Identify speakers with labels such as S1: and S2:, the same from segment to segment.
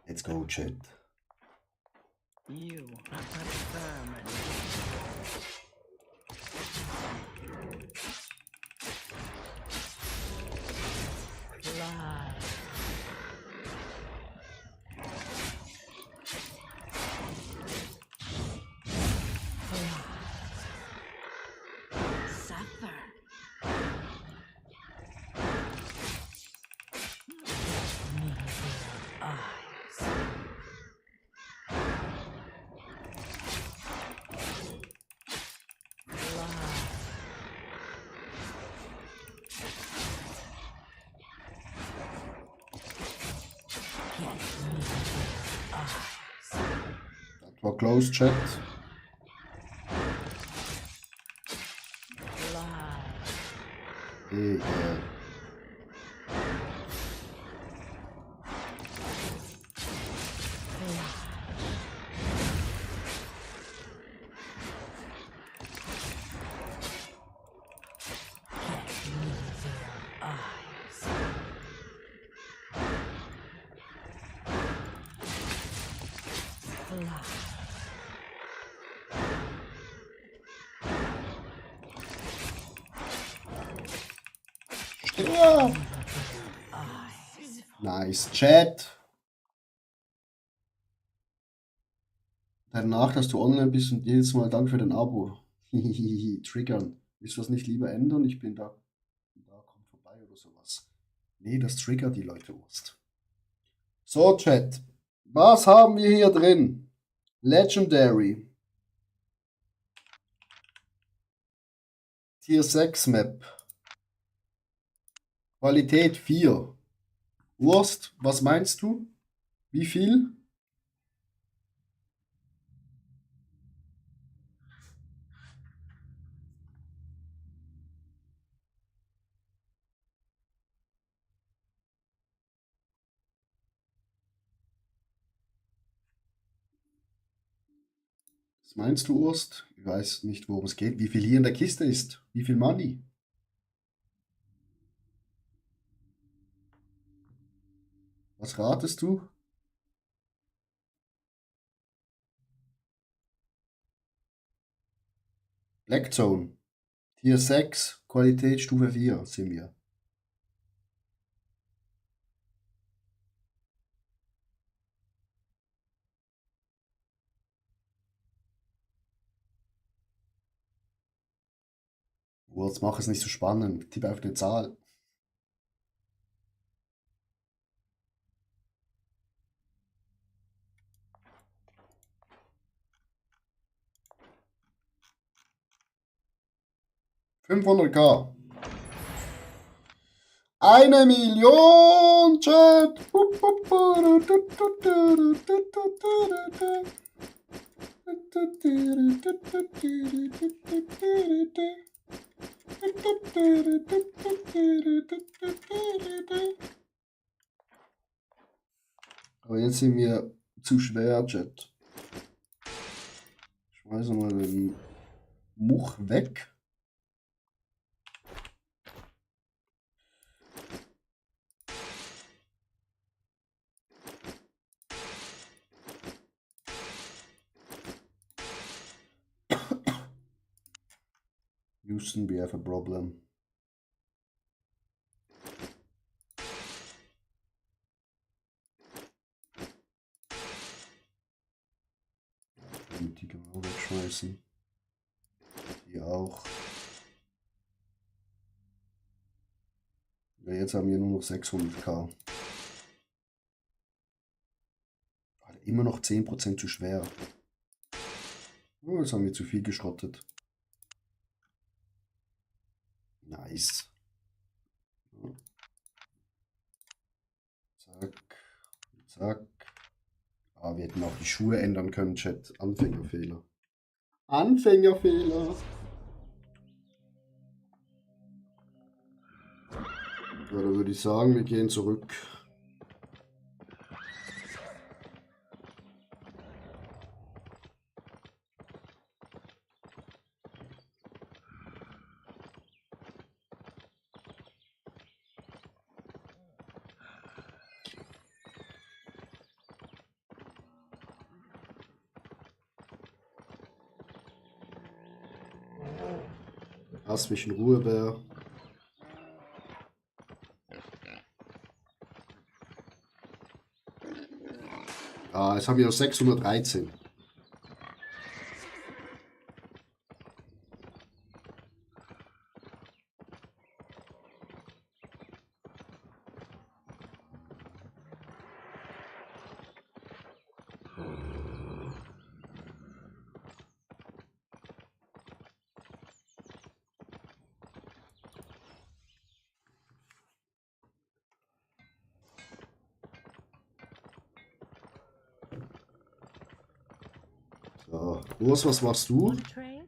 S1: Let's go, Chat.
S2: You fly. Suffer. Eyes.
S1: That war close, Chat. Hey, ja. Nice, Chat. Danach, dass du online bist und jedes Mal danke für dein Abo. Triggern. Willst du das nicht lieber ändern? Ich bin da. Komm vorbei oder sowas. Nee, das triggert die Leute Wurst. So, Chat. Was haben wir hier drin? Legendary. Tier 6 Map. Qualität 4. Wurst, was meinst du? Wie viel? Was meinst du, Wurst? Ich weiß nicht, worum es geht. Wie viel hier in der Kiste ist? Wie viel Money? Was ratest du? Black Zone. Tier 6, Qualität Stufe 4 sind wir. Jetzt mach es nicht so spannend. Tipp auf eine Zahl. $500.000. 1 Million, Chat. Aber jetzt sind wir zu schwer, Chat. Schmeißen mal den Much weg. Houston, we have a problem. Die können wir auch wegschmeißen. Die auch. Ja, jetzt haben wir nur noch 600.000. Immer noch 10% zu schwer. Oh, jetzt haben wir zu viel geschrottet. Nice. Zack. Zack. Ah, wir hätten auch die Schuhe ändern können, Chat. Anfängerfehler. Anfängerfehler. Ja, da würde ich sagen, wir gehen zurück. Lass mich in Ruhe, Bär. Ah, jetzt haben wir 613. So, Urs, was machst du?
S2: Want to trade?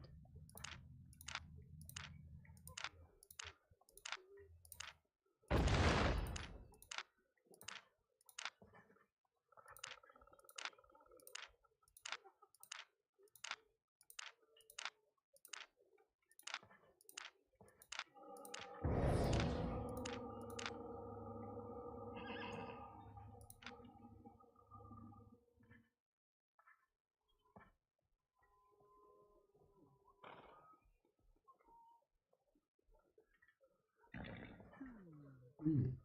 S1: Hm.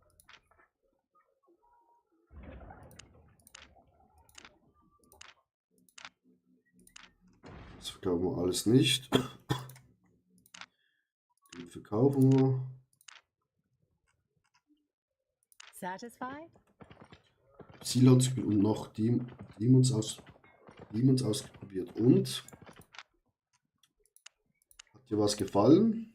S1: Das verkaufen wir alles nicht. Den verkaufen wir.
S2: Satisfied?
S1: Sealons und noch Demons ausprobiert. Und? Hat dir was gefallen?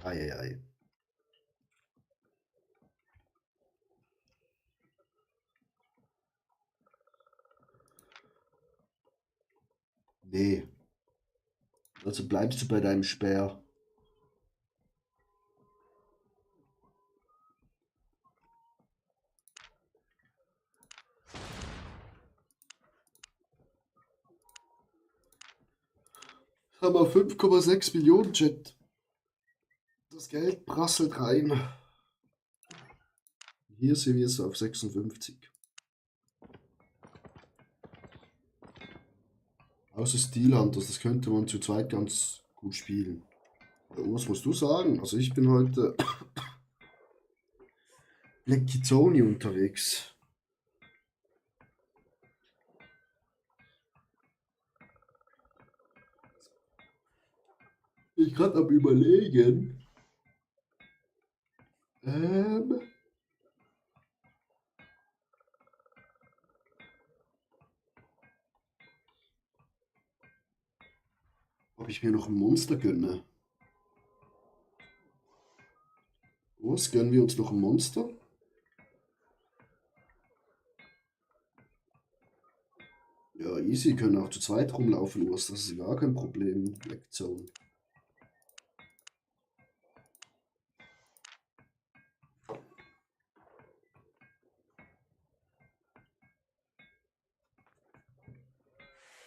S1: Eieiei. Nee. Also bleibst du bei deinem Speer. Haben wir 5,6 Millionen, Chat. Das Geld prasselt rein. Hier sehen wir es auf 56. Außer Steel Hunters, das könnte man zu zweit ganz gut spielen. Was musst du sagen? Also ich bin heute Black Kizoni unterwegs. Ich gerade am Überlegen. Ob ich mir noch ein Monster gönne. Was? Gönnen wir uns noch ein Monster? Ja, easy, können auch zu zweit rumlaufen, Urs. Das ist gar kein Problem. Black Zone.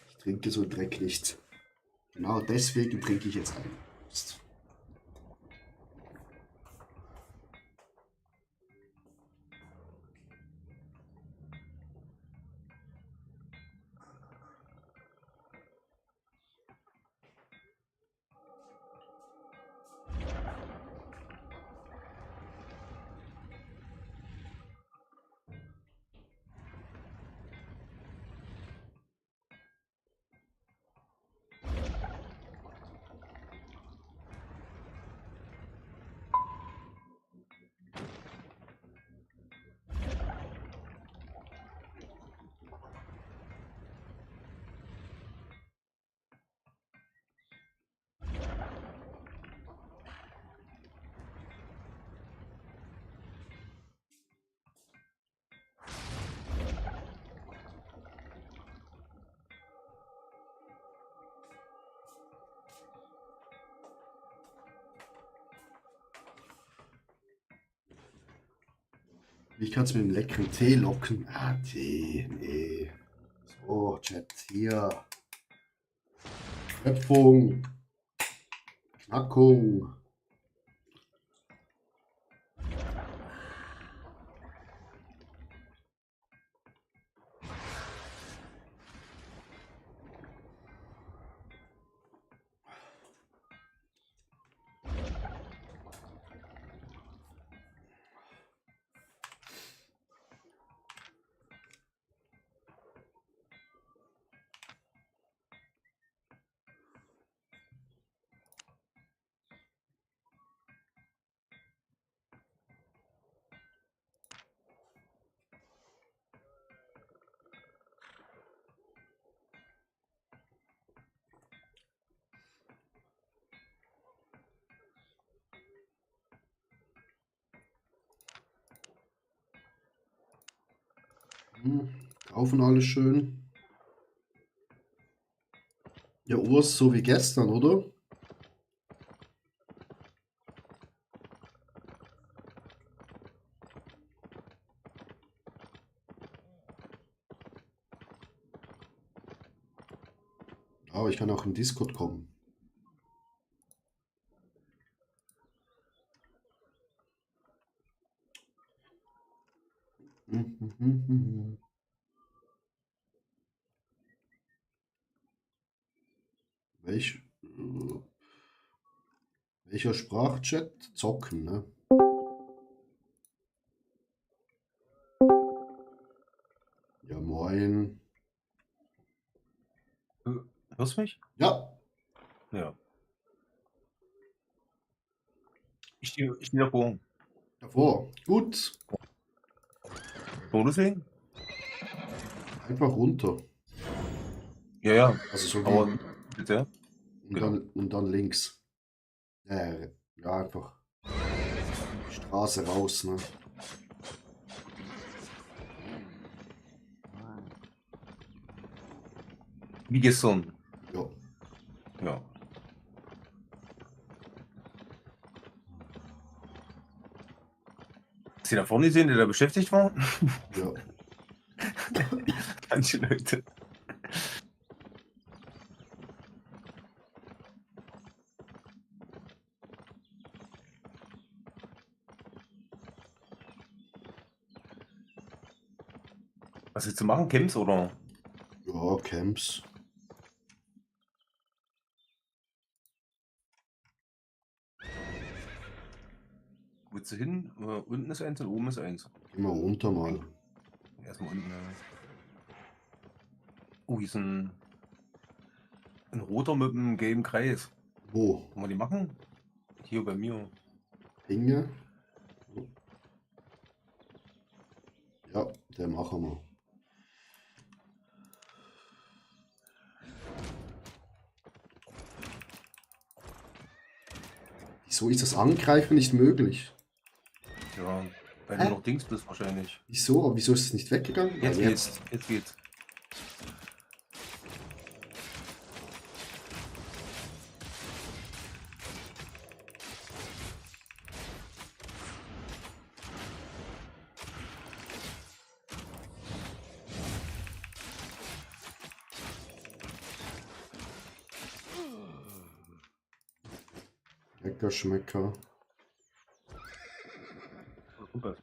S1: Ich trinke so einen Dreck nicht. Genau deswegen trinke ich jetzt einen. Ich kann es mit einem leckeren Tee locken. Ah, Tee, nee. So, Chat, hier. Schöpfung. Knackung. Kaufen alles schön. Ja, Urs, so wie gestern, oder? Aber ich kann auch in Discord kommen. Welcher Sprachchat? Zocken, ne? Ja, moin.
S3: Hörst du mich?
S1: Ja,
S3: Ja. Ich stehe davor.
S1: davor. Gut.
S3: So, deswegen?
S1: Einfach runter.
S3: Ja.
S1: Also so
S3: Aber
S1: wie.
S3: bitte.
S1: Und dann links. Ja, einfach Straße raus, ne?
S3: Wie gestern.
S1: Ja.
S3: Ja. Hast du da vorne gesehen, der da beschäftigt war?
S1: Ja.
S3: Manche Leute. Was willst du machen? Camps oder?
S1: Ja, Camps.
S3: Wo willst du hin? Unten ist eins und oben ist eins.
S1: Geh mal runter mal.
S3: Erstmal unten. Oh, hier ist ein roter mit einem gelben Kreis.
S1: Wo?
S3: Wollen wir die machen? Hier bei mir.
S1: Pinge. Ja, der machen wir. Wieso ist das Angreifen nicht möglich?
S3: Ja, weil du noch Dings bist wahrscheinlich.
S1: Wieso? Aber wieso ist es nicht weggegangen?
S3: Jetzt
S1: Weil
S3: geht's. Jetzt geht's.
S1: Lecker Schmecker.
S3: Super.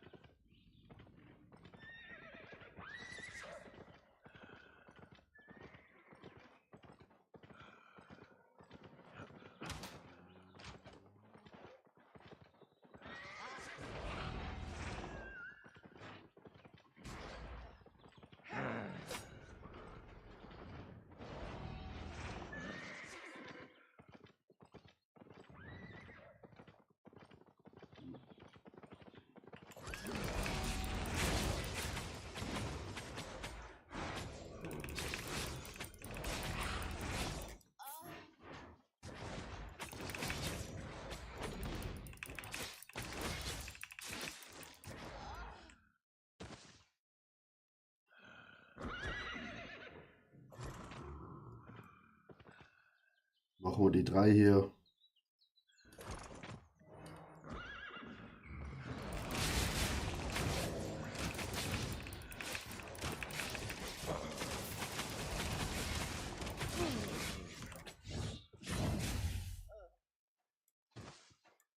S1: Machen wir die 3 hier.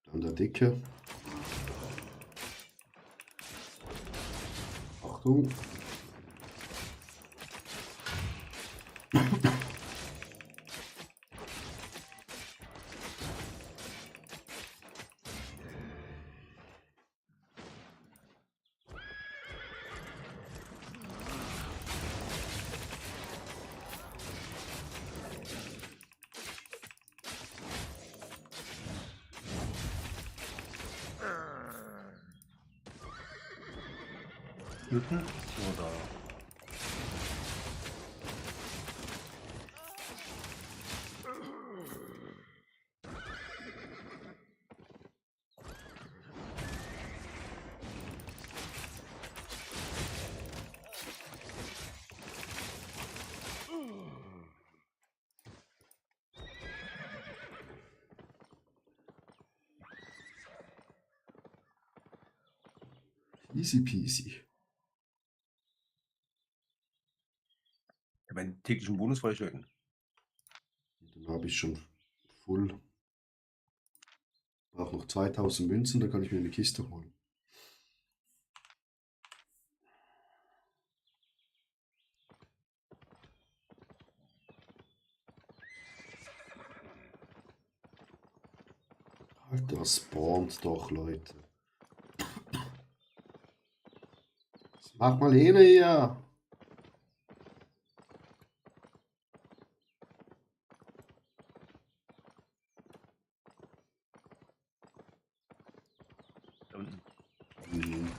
S1: Dann der Dicke. Achtung.
S3: Unten oder?
S1: Easy peasy.
S3: Ja, meinen täglichen Bonus freischalten.
S1: Den habe ich schon full. Brauche noch 2000 Münzen, dann kann ich mir eine Kiste holen. Alter, spawnt doch, Leute. Mach mal hin hier.
S3: Da unten.
S1: Mhm.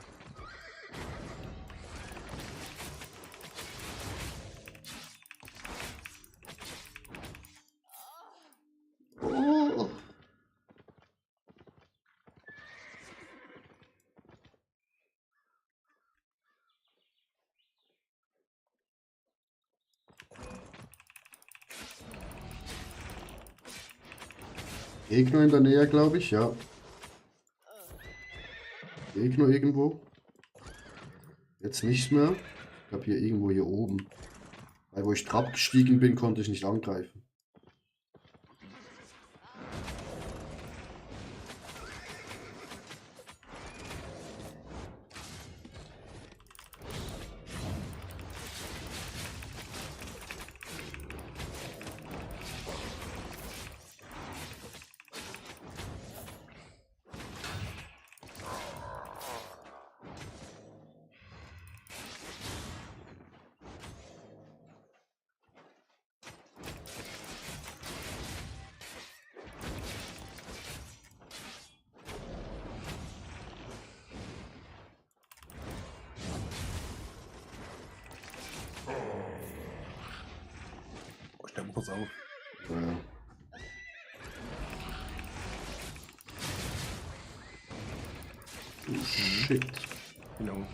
S1: Oh. Gegner in der Nähe, glaube ich, ja. Gegner irgendwo. Jetzt nicht mehr. Ich glaube hier irgendwo hier oben. Weil wo ich Trab gestiegen bin, konnte ich nicht angreifen.
S3: Oh, stell mal kurz auf.
S1: Ja. Oh, shit.
S3: Genau.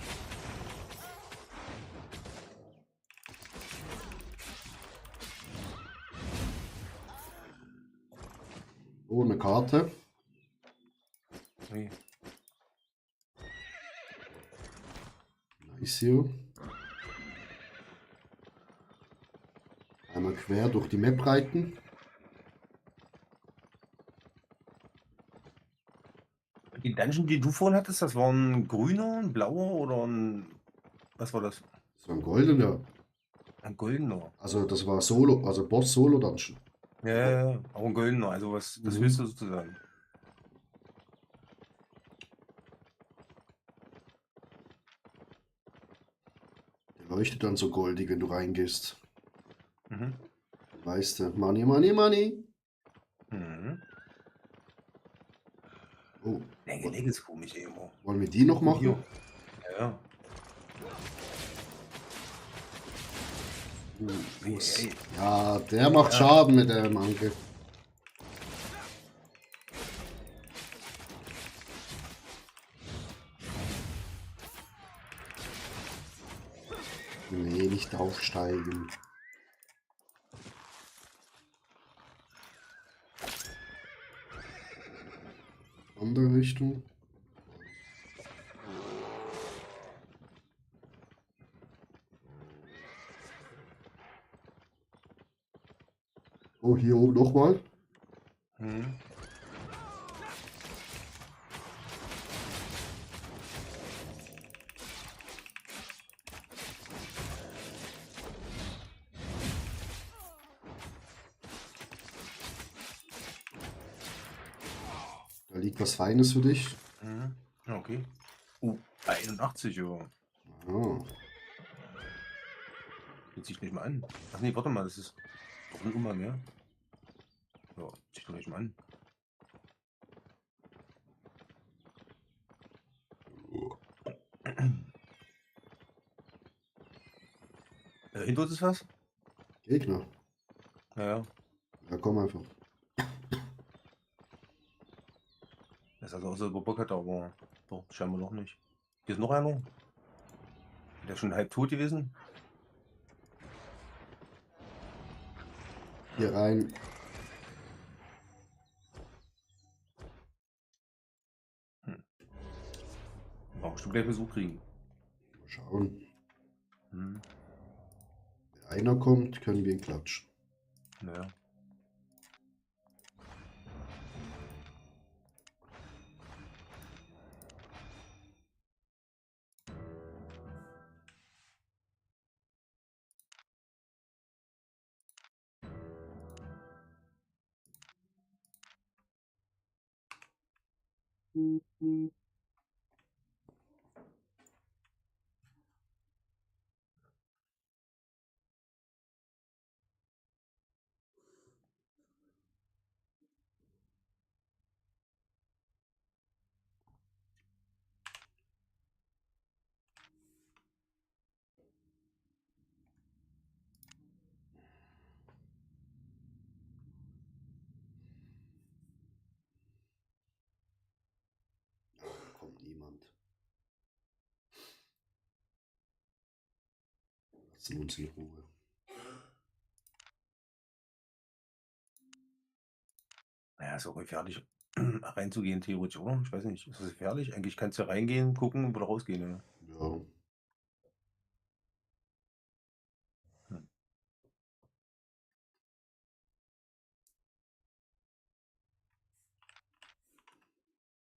S1: Oh, eine Karte.
S3: Okay.
S1: Nice hier. Einmal quer durch die Map reiten.
S3: Die Dungeon, die du vorhin hattest, das war ein grüner, ein blauer oder ein. Was war das?
S1: Das war ein goldener.
S3: Ein goldener.
S1: Also das war Solo, also Boss Solo Dungeon.
S3: Ja, auch ein goldener, also was das
S1: Mhm.
S3: höchste sozusagen.
S1: Der leuchtet dann so goldig, wenn du reingehst.
S3: Mhm.
S1: Weißt du, Money, Money, Money.
S3: Mhm.
S1: Oh,
S3: Der Gelenk ist komisch, ey, immer.
S1: wollen wir die noch
S3: Guck hier.
S1: machen?
S3: Ja.
S1: Nice.
S3: Ey.
S1: Ja, der macht
S3: Ja.
S1: Schaden mit dem Angriff. Nee, nicht aufsteigen. Andere Richtung. Oh, hier oben nochmal.
S3: Mhm.
S1: Da liegt was Feines für dich.
S3: Mhm. Ja, okay. 81, ja.
S1: Ah,
S3: Jetzt sich nicht mal an. Ach nee, warte mal, das ist doch ein Umhang, ja? Ja, sich doch nicht mal an. Hinter uns ist was?
S1: Gegner.
S3: Ja.
S1: Ja, komm einfach.
S3: Das ist also außer über Bock hat, aber doch, scheinbar noch nicht. Hier ist noch einer. Der ist schon halb tot gewesen.
S1: Hier rein.
S3: Warum Musst du gleich Besuch kriegen.
S1: Mal schauen.
S3: Hm.
S1: Wenn einer kommt, können wir ihn klatschen.
S3: Naja.
S1: Da kommt niemand. Lassen uns in Ruhe.
S3: Naja, ist auch gefährlich reinzugehen, theoretisch, oder? Ich weiß nicht. Ist das gefährlich? Eigentlich kannst du reingehen, gucken und wieder rausgehen. Ja.
S1: Ja.
S3: Hm.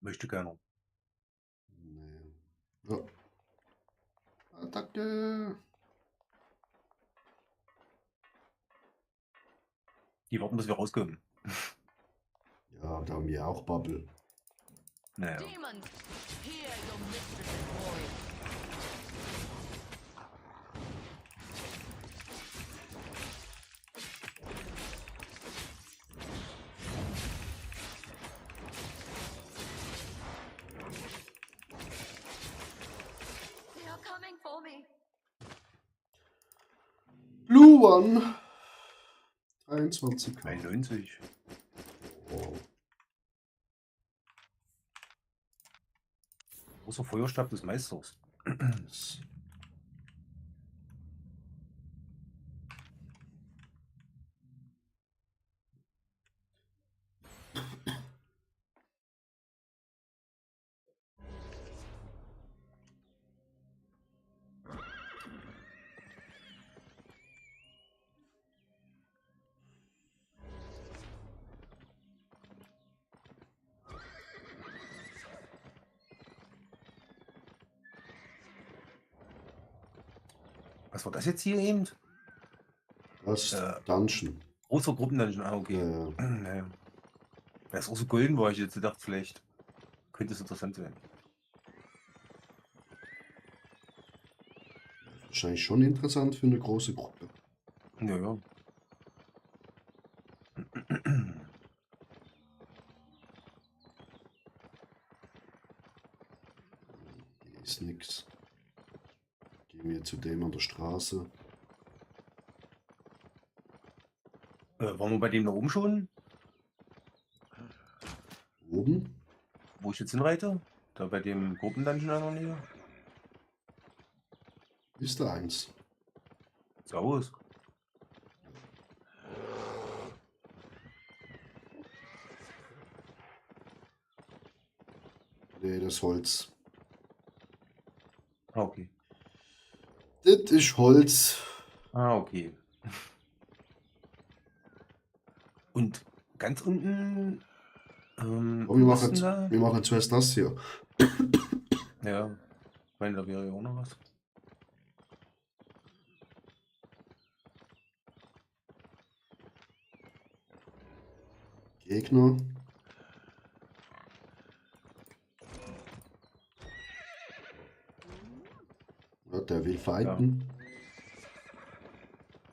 S3: Möchte keiner.
S1: Nee. Ja. Attacke.
S3: Die warten, bis wir rauskommen.
S1: Ja, da haben wir auch Bubble.
S3: Naja.
S4: Demons, hear your mistress's voice. They are coming for me.
S1: Blue One. 23.
S3: 91.
S1: Oh.
S3: Großer Feuerstab des Meisters.
S1: Das-
S3: Was war das jetzt hier eben?
S1: Das ist Dungeon.
S3: Großer Gruppendungeon. Ah, okay.
S1: Ja.
S3: Naja. Das ist auch so golden, war ich jetzt gedacht, vielleicht könnte es interessant sein.
S1: Wahrscheinlich schon interessant für eine große Gruppe.
S3: Ja, ja.
S1: Hier ist nix. Gehen wir zu dem an der Straße.
S3: Waren wir bei dem da oben schon?
S1: Oben?
S3: Wo ich jetzt hinreite? Da bei dem Gruppendungeon da in der Nähe?
S1: Ist da eins.
S3: Sieht aus.
S1: Nee, das Holz.
S3: Ah, okay.
S1: Das ist Holz.
S3: Ah, okay. Und ganz unten.
S1: Aber
S3: wo ist denn da?
S1: wir machen zuerst das hier.
S3: Ja. Ich meine, da wäre ja auch noch was.
S1: Gegner. Ja, der will fighten.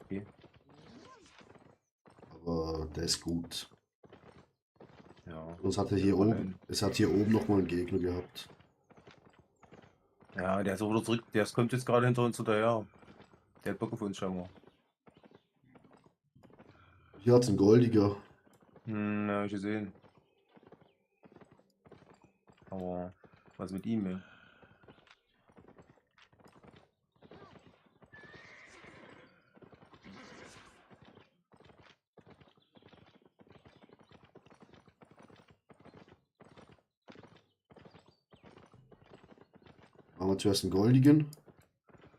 S3: Okay.
S1: Aber der ist gut.
S3: Ja.
S1: Sonst hat er
S3: Der
S1: hier
S3: war
S1: oben.
S3: ein-
S1: Es hat hier oben noch mal einen Gegner gehabt.
S3: Ja, der ist auch wieder zurück. Der kommt jetzt gerade hinter uns hinterher. Der hat Bock auf uns, scheinbar.
S1: Hier hat es einen Goldiger.
S3: Ja, hab ich gesehen. Aber was mit ihm, ey?
S1: Machen wir zuerst einen goldigen.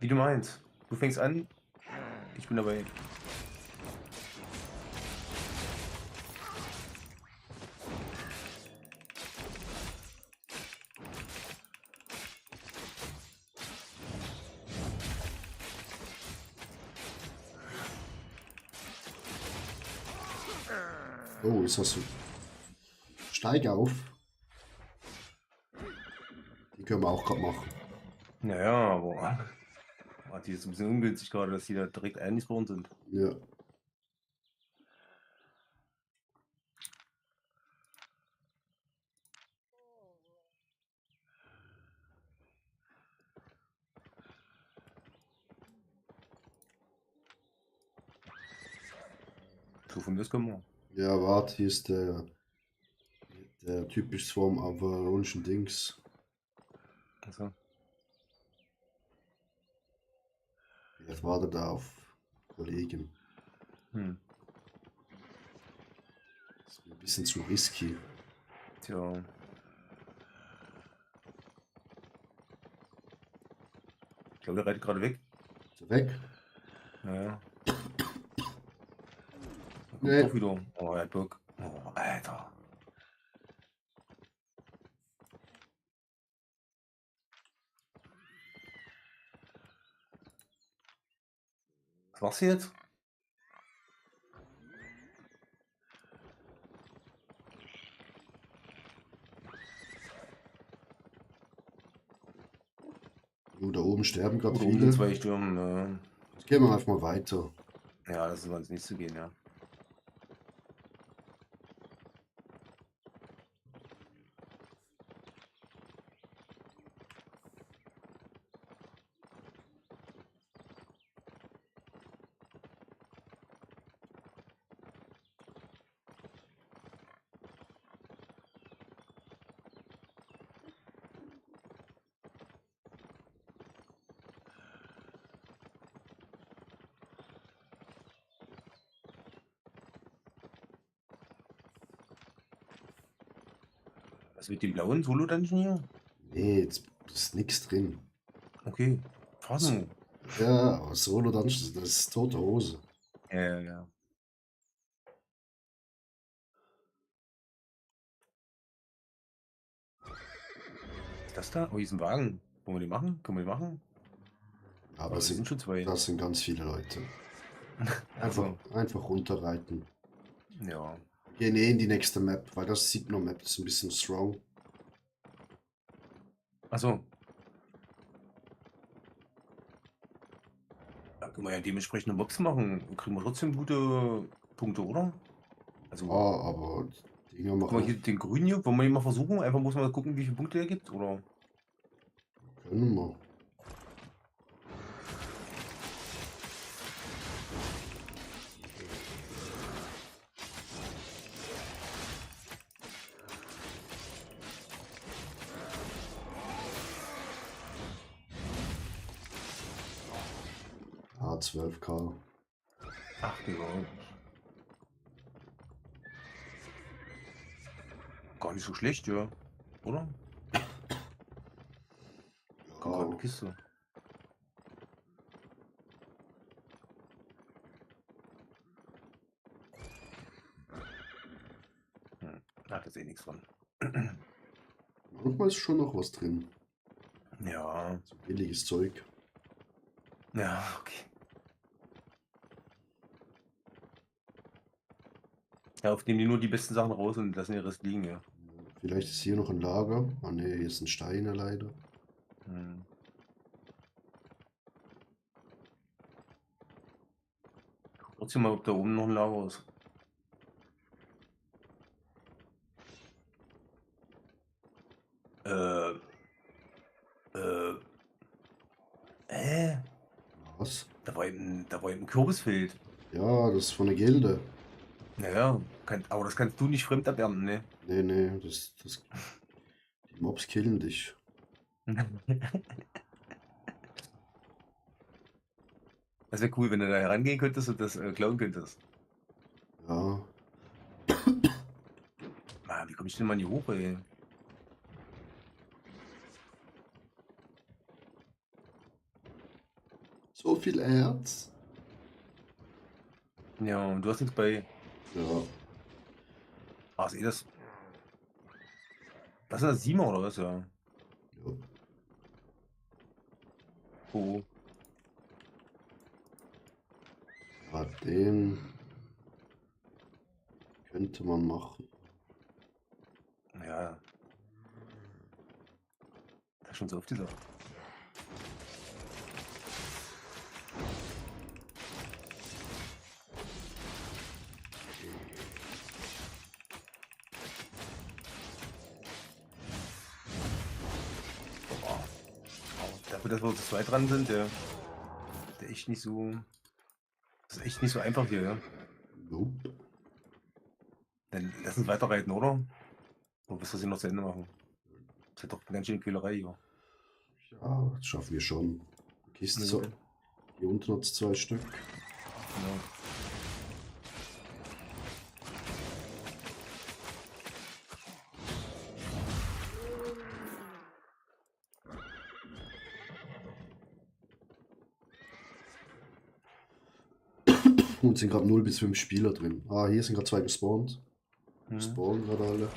S3: Wie du meinst. Du fängst an. Ich bin dabei.
S1: Oh, ist das so? Steig auf. Die können wir auch gerade machen.
S3: Naja, aber. Die ist ein bisschen ungünstig gerade, dass die da direkt eingespawnt sind.
S1: Ja.
S3: So von das können wir.
S1: Ja, warte, hier ist der typisch vom avalonischen Dings.
S3: Also,
S1: Jetzt wartet er auf Kollegen. Das ist mir ein bisschen zu risky.
S3: tja. Ich glaube, der reitet gerade weg.
S1: Ist er weg?
S3: Naja.
S1: Nee.
S3: Doch wieder. Oh, er hat Bock. Oh, Alter. Was machst du jetzt?
S1: Oh, da oben sterben gerade
S3: Oder um die
S1: viele.
S3: zwei Stürmen.
S1: Jetzt gehen wir einfach mal weiter.
S3: Ja, das ist mal ins nächste gehen, ja. Was mit dem blauen Solo-Dungeon hier?
S1: Nee, jetzt ist nichts drin.
S3: Okay. Fahr nur.
S1: Ja, aber Solo Dungeons, das ist tote Hose.
S3: Ja. Ist das da? Oh, hier ist ein Wagen. Wollen wir den machen? Können wir den machen?
S1: Aber
S3: Aber
S1: es
S3: wir sind schon zwei.
S1: das sind ganz viele Leute.
S3: Also,
S1: Einfach runterreiten.
S3: ja.
S1: Gehen eh in die nächste Map, weil das Sigma-Map ist ein bisschen strong.
S3: Achso. Da können wir ja dementsprechende Mobs machen. Kriegen wir trotzdem gute Punkte, oder? Also,
S1: Ja, aber die Dinger
S3: guck mal
S1: machen
S3: hier den grünen hier. Wollen wir ihn mal versuchen? Einfach muss man gucken, wie viele Punkte er gibt, oder?
S1: können wir. Ah, 12k.
S3: Ach, Digga. Gar nicht so schlecht, ja. Oder? Kommt gerade eine
S1: Ja,
S3: Kiste. Da hat jetzt eh nichts von.
S1: manchmal ist schon noch was drin.
S3: Ja.
S1: So billiges Zeug.
S3: Ja, okay. Ja, auf nehmen die nur die besten Sachen raus und lassen den Rest liegen, ja.
S1: Vielleicht ist hier noch ein Lager. Ah ne, hier ist ein Steiner leider.
S3: Hm. Trotzdem mal, ob da oben noch ein Lager ist. Äh.
S1: Was?
S3: Da war eben ein Kürbisfeld.
S1: Ja, das ist von der Gilde.
S3: Naja, aber das kannst du nicht fremd erwerben, ne?
S1: Nee, die Mobs killen dich.
S3: Das wäre cool, wenn du da herangehen könntest und das klauen könntest.
S1: Ja,
S3: Ah, wie komme ich denn mal hier hoch, ey?
S1: viel Erz.
S3: Ja, und du hast nichts bei.
S1: Ja.
S3: Ah, ist eh das. Was ist das? 7 oder was? Ja.
S1: Ja.
S3: Oh.
S1: Ja, den könnte man machen.
S3: Ja. Das ist schon so oft dieser. Boah. Dafür, dass wir zu zweit dran sind, der echt nicht so. Das ist echt nicht so einfach hier, ja.
S1: Nope.
S3: Dann lass uns weiterreiten, oder? Und bis wir sie noch zu Ende machen. Das ist doch eine ganz schöne Quälerei hier.
S1: Ja, das schaffen wir schon. Kiste so. Hier unten hat es 2 Stück.
S3: Ja.
S1: Und sind gerade 0 bis 5 Spieler drin. Ah, hier sind gerade 2 gespawnt.
S3: Mhm.
S1: Spawnen gerade alle.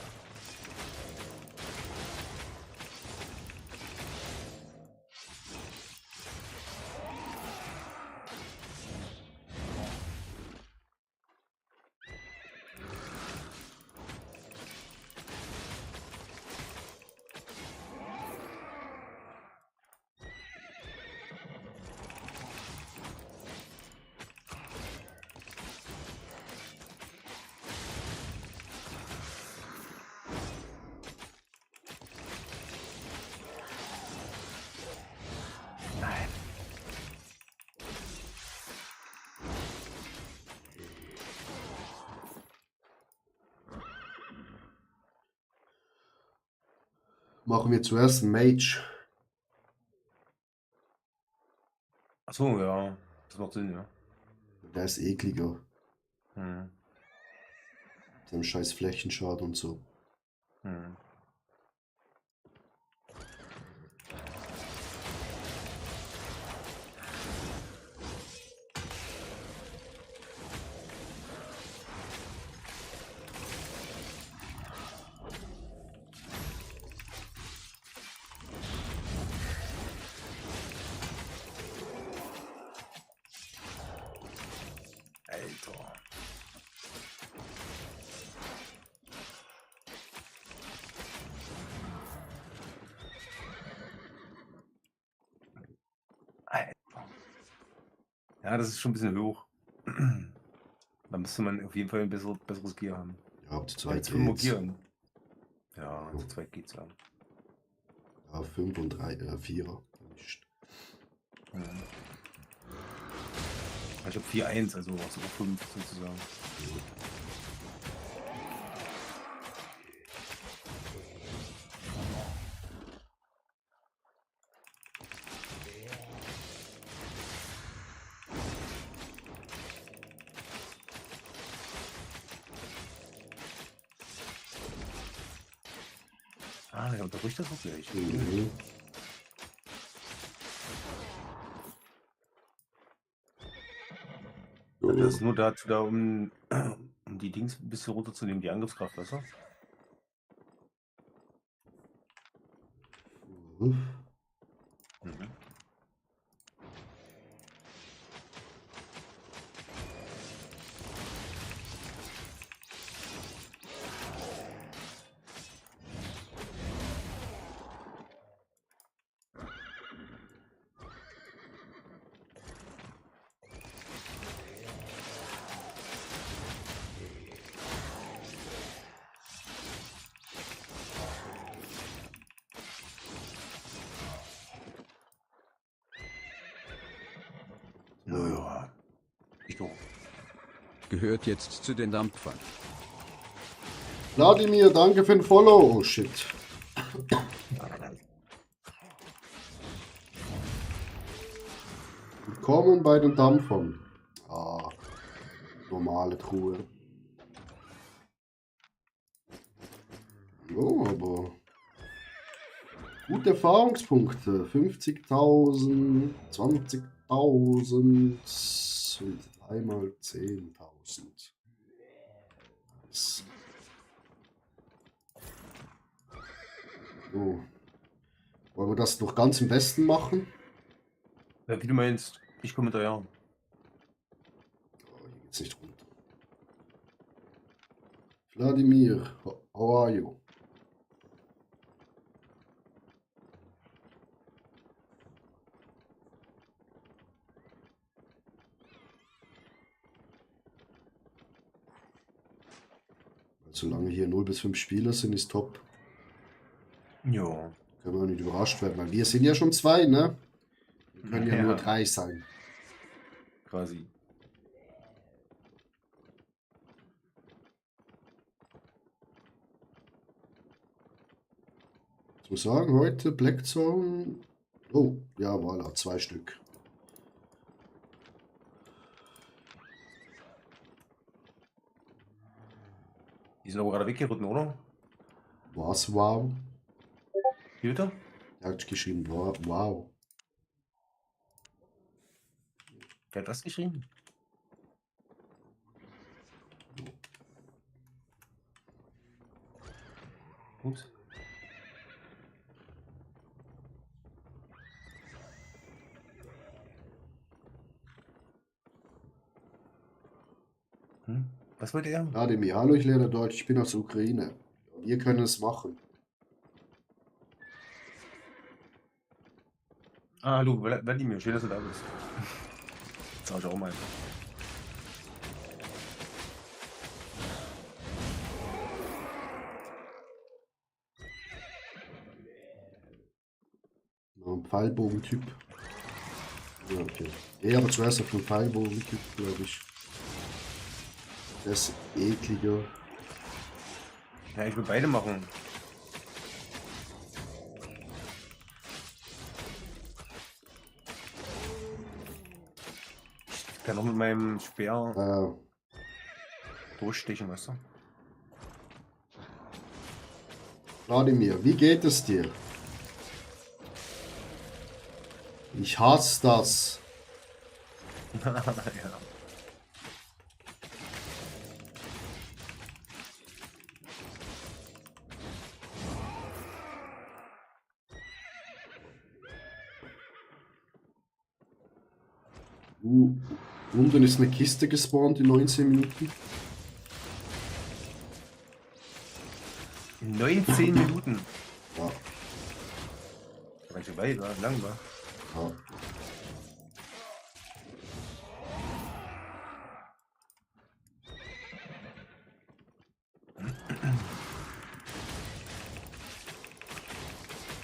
S3: Nein.
S1: Machen wir zuerst einen Mage.
S3: Achso, ja. Das macht Sinn, ja.
S1: Der ist ekliger.
S3: Mhm.
S1: Mit seinem scheiß Flächenschaden und so.
S3: Mhm. Alter. Alter. Ja, das ist schon ein bisschen hoch. Da müsste man auf jeden Fall ein besseres Gear haben.
S1: Ja, ab zu
S3: Ja,
S1: 2
S3: 5
S1: geht's.
S3: Gear. Ne? Ja, zu zweit geht's ja.
S1: Ja, 5 und 3, 4er. Nicht.
S3: Mhm. Ich habe 4-1, also 5 sozusagen. Ah, der unterbricht das auch gleich.
S1: Mhm.
S3: Das ist nur dazu da, um die Dings ein bisschen runterzunehmen, die Angriffskraft, weißt du?
S1: Mhm.
S3: Mhm. Naja, ich doch.
S5: Gehört jetzt zu den Dampfern.
S1: Wladimir, danke für den Follow. Oh shit. Willkommen bei den Dampfern. Ah, normale Truhe. Ja, aber Gute Erfahrungspunkte. 50.000, 20.000 und einmal 10.000. So. Wollen wir das noch ganz im Westen machen?
S3: Ja, wie du meinst, ich komme hinterher.
S1: Oh, hier geht's nicht runter. Wladimir, how are you? Solange hier 0 bis 5 Spieler sind, ist top.
S3: Jo.
S1: Können wir nicht überrascht werden, weil wir sind ja schon 2, ne? Wir können ja nur 3 sein.
S3: Quasi.
S1: Ich muss sagen, heute Black Zone. Oh, ja, voilà, 2 Stück.
S3: Die sind aber gerade weggeritten, oder?
S1: Was, wow?
S3: Wie bitte?
S1: Er hat geschrieben, wow.
S3: Wer hat das geschrieben? Ups. Was wollte er?
S1: Vladimir, hallo, ich lerne Deutsch, ich bin aus der Ukraine. Wir können es machen.
S3: Ah, hallo, Vladimir, schön, dass du da bist. Sag ich auch mal.
S1: Ja, ein Pfeilbogentyp. Ja, okay. Geh aber zuerst auf den Pfeilbogentyp, glaube ich. Der ist ekliger.
S3: Ja, ich will beide machen. Ich kann auch mit meinem Speer durchstechen, weißt du?
S1: Vladimir, wie geht es dir? Ich hasse das.
S3: Ja.
S1: Unten ist eine Kiste gespawnt in 19 Minuten.
S3: In 19 Minuten.
S1: Ja,
S3: Ganz schön weit, war lang, war.
S1: ja.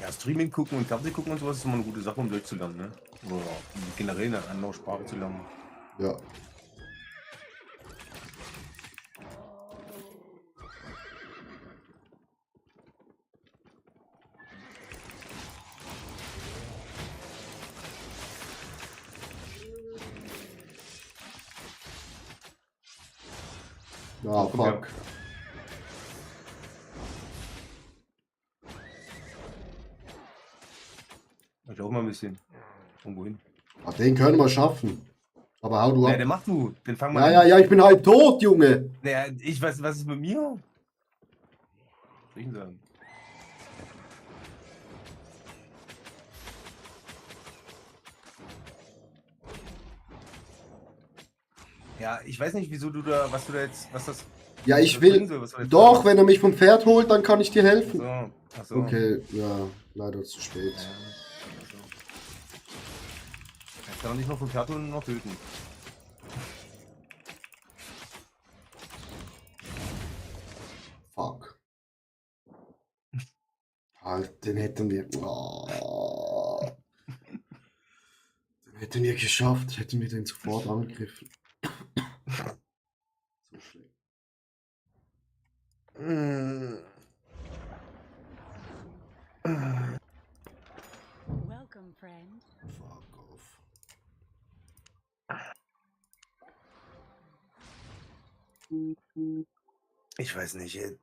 S3: Ja, Streaming gucken und Fernsehen gucken und sowas ist immer eine gute Sache, um Deutsch zu lernen, ne? Oder generell eine andere Sprache zu lernen.
S1: Ja. Ah,
S3: Komm her.
S1: fuck.
S3: Ich auch mal ein bisschen. Irgendwo hin.
S1: Ah, den können wir schaffen. Aber hau du
S3: Naja,
S1: ab.
S3: der macht du. Den fangen wir
S1: Ja,
S3: an.
S1: ja, ja, ich bin halb tot, Junge.
S3: Naja, ich weiß, was ist mit mir? Was soll ich denn sagen? Ja, ich weiß nicht, wieso du da, was du da jetzt, was das.
S1: Ja,
S3: was
S1: ich
S3: das
S1: will.
S3: bringen soll, was du jetzt
S1: Doch,
S3: sagst.
S1: wenn er mich vom Pferd holt, dann kann ich dir helfen.
S3: So, achso.
S1: Okay, ja, leider zu spät.
S3: Ja, achso. Ich kann doch nicht noch vom Pferd holen und noch töten.
S1: Fuck. Halt, den hätten wir. Oh. Den hätten wir geschafft, hätten wir den sofort angegriffen. So schlecht.
S2: Welcome, friend.
S1: Fuck off.
S3: Ich weiß nicht, ey.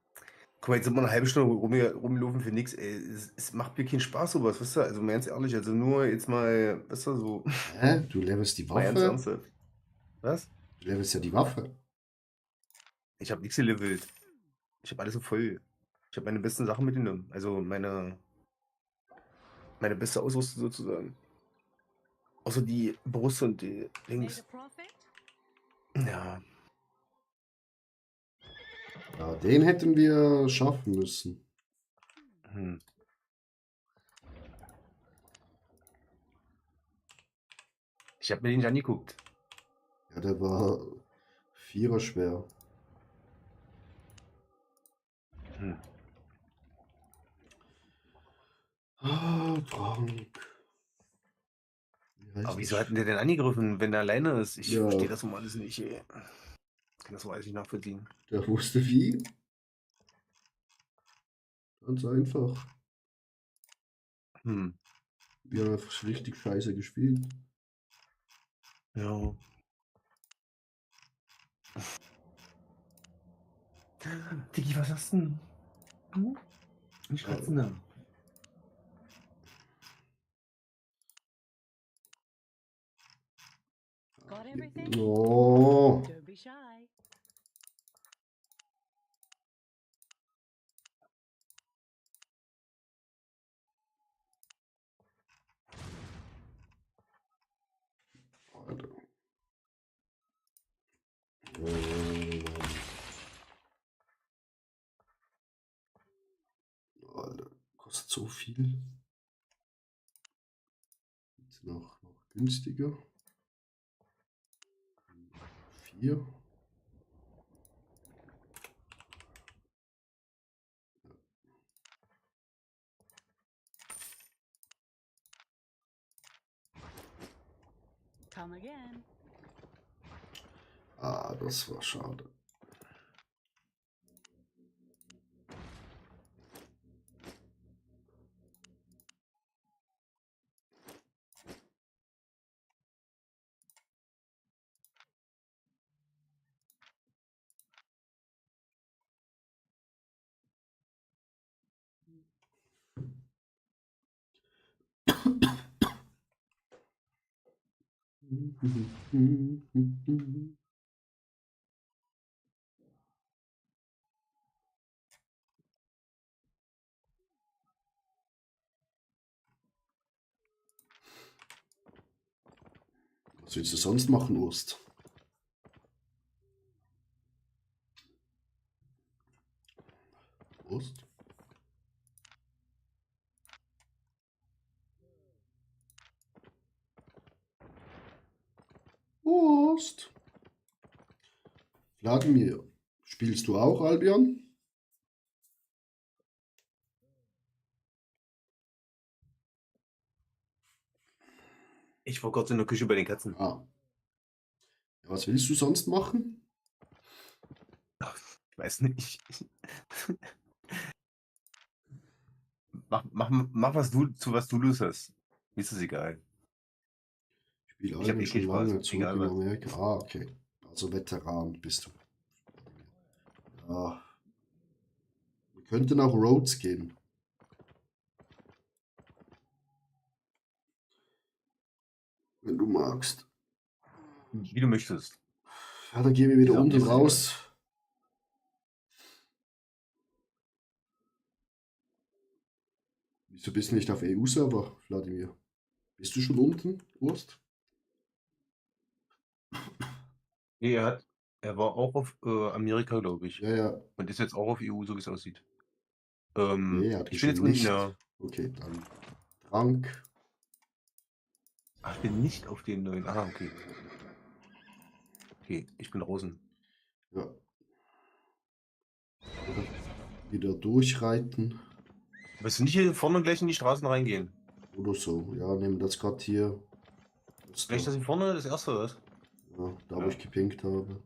S3: Guck mal, jetzt sind wir eine halbe Stunde rumlaufen für nichts. Ey. Es macht mir keinen Spaß, sowas, weißt du? Also mal ganz ehrlich, also nur jetzt mal, weißt du, so.
S1: Hä? Du levelst die
S3: Mal ganz
S1: Waffe?
S3: ernsthaft. Was?
S1: Du levelst ja die Waffe.
S3: Ich habe nichts gelevelt. Ich habe alles so voll. Ich habe meine besten Sachen mitgenommen. Also meine beste Ausrüstung sozusagen. Außer die Brust und die
S2: Made a
S3: Dings.
S2: profit?
S3: Ja.
S1: Ja, den hätten wir schaffen müssen.
S3: Hm. Ich habe mir den nicht angeguckt.
S1: Ja, der war 4er schwer.
S3: Hm.
S1: Ah, Trank. Wie heißt
S3: Aber wieso
S1: das?
S3: hat denn der denn angegriffen, wenn er alleine ist? Ich
S1: Ja.
S3: verstehe das so alles nicht, ey. Ich kann das so alles nicht nachvollziehen.
S1: Der wusste wie. Ganz einfach.
S3: Hm.
S1: Wir haben einfach richtig scheiße gespielt.
S3: Ja. Diggi, was hast du denn? Du? Nicht kratzen da.
S2: Got everything?
S1: Oh.
S2: Don't be shy.
S1: Alter. Alter. Kostet so viel. Jetzt noch günstiger. 4.
S2: Come again.
S1: Ah, das war schade. Was willst du sonst machen, Ost? Ost? Ost? Wladimir, spielst du auch, Albion?
S3: Ich war kurz in der Küche bei den Katzen.
S1: Ah. Ja, was willst du sonst machen?
S3: Ich weiß nicht. mach was du Lust hast. Mir ist es egal.
S1: Ich spiele
S3: Ich hab
S1: Albion
S3: eh
S1: schon
S3: keinen Spaß,
S1: lange, zurück
S3: egal
S1: in
S3: was.
S1: Amerika. Ah, okay. Also Veteran bist du. Ja. Wir könnten auch Rhodes gehen. Wenn du magst.
S3: Wie du möchtest.
S1: Ja, dann gehen wir wieder
S3: Ja,
S1: unten
S3: mir ist es
S1: raus. Wieso bist du nicht auf EU-Server, Wladimir? Bist du schon unten, Wurst?
S3: Nee, er war auch auf Amerika, glaube ich.
S1: Ja, ja.
S3: Und ist jetzt auch auf EU, so wie es aussieht.
S1: Nee, er hat
S3: Ich bin jetzt
S1: geschrieben
S3: unten,
S1: nicht.
S3: ja.
S1: Okay, dann Trank.
S3: Ach, ich bin nicht auf den neuen. Ah, okay. Okay, ich bin draußen.
S1: Ja. Wieder durchreiten
S3: Willst du nicht hier vorne gleich in die Straßen reingehen?
S1: oder so. Ja, nehmen das gerade hier. Das
S3: Gleich
S1: da.
S3: das hier vorne das erste ist?
S1: Ja, da wo
S3: Ja.
S1: ich gepinkt habe.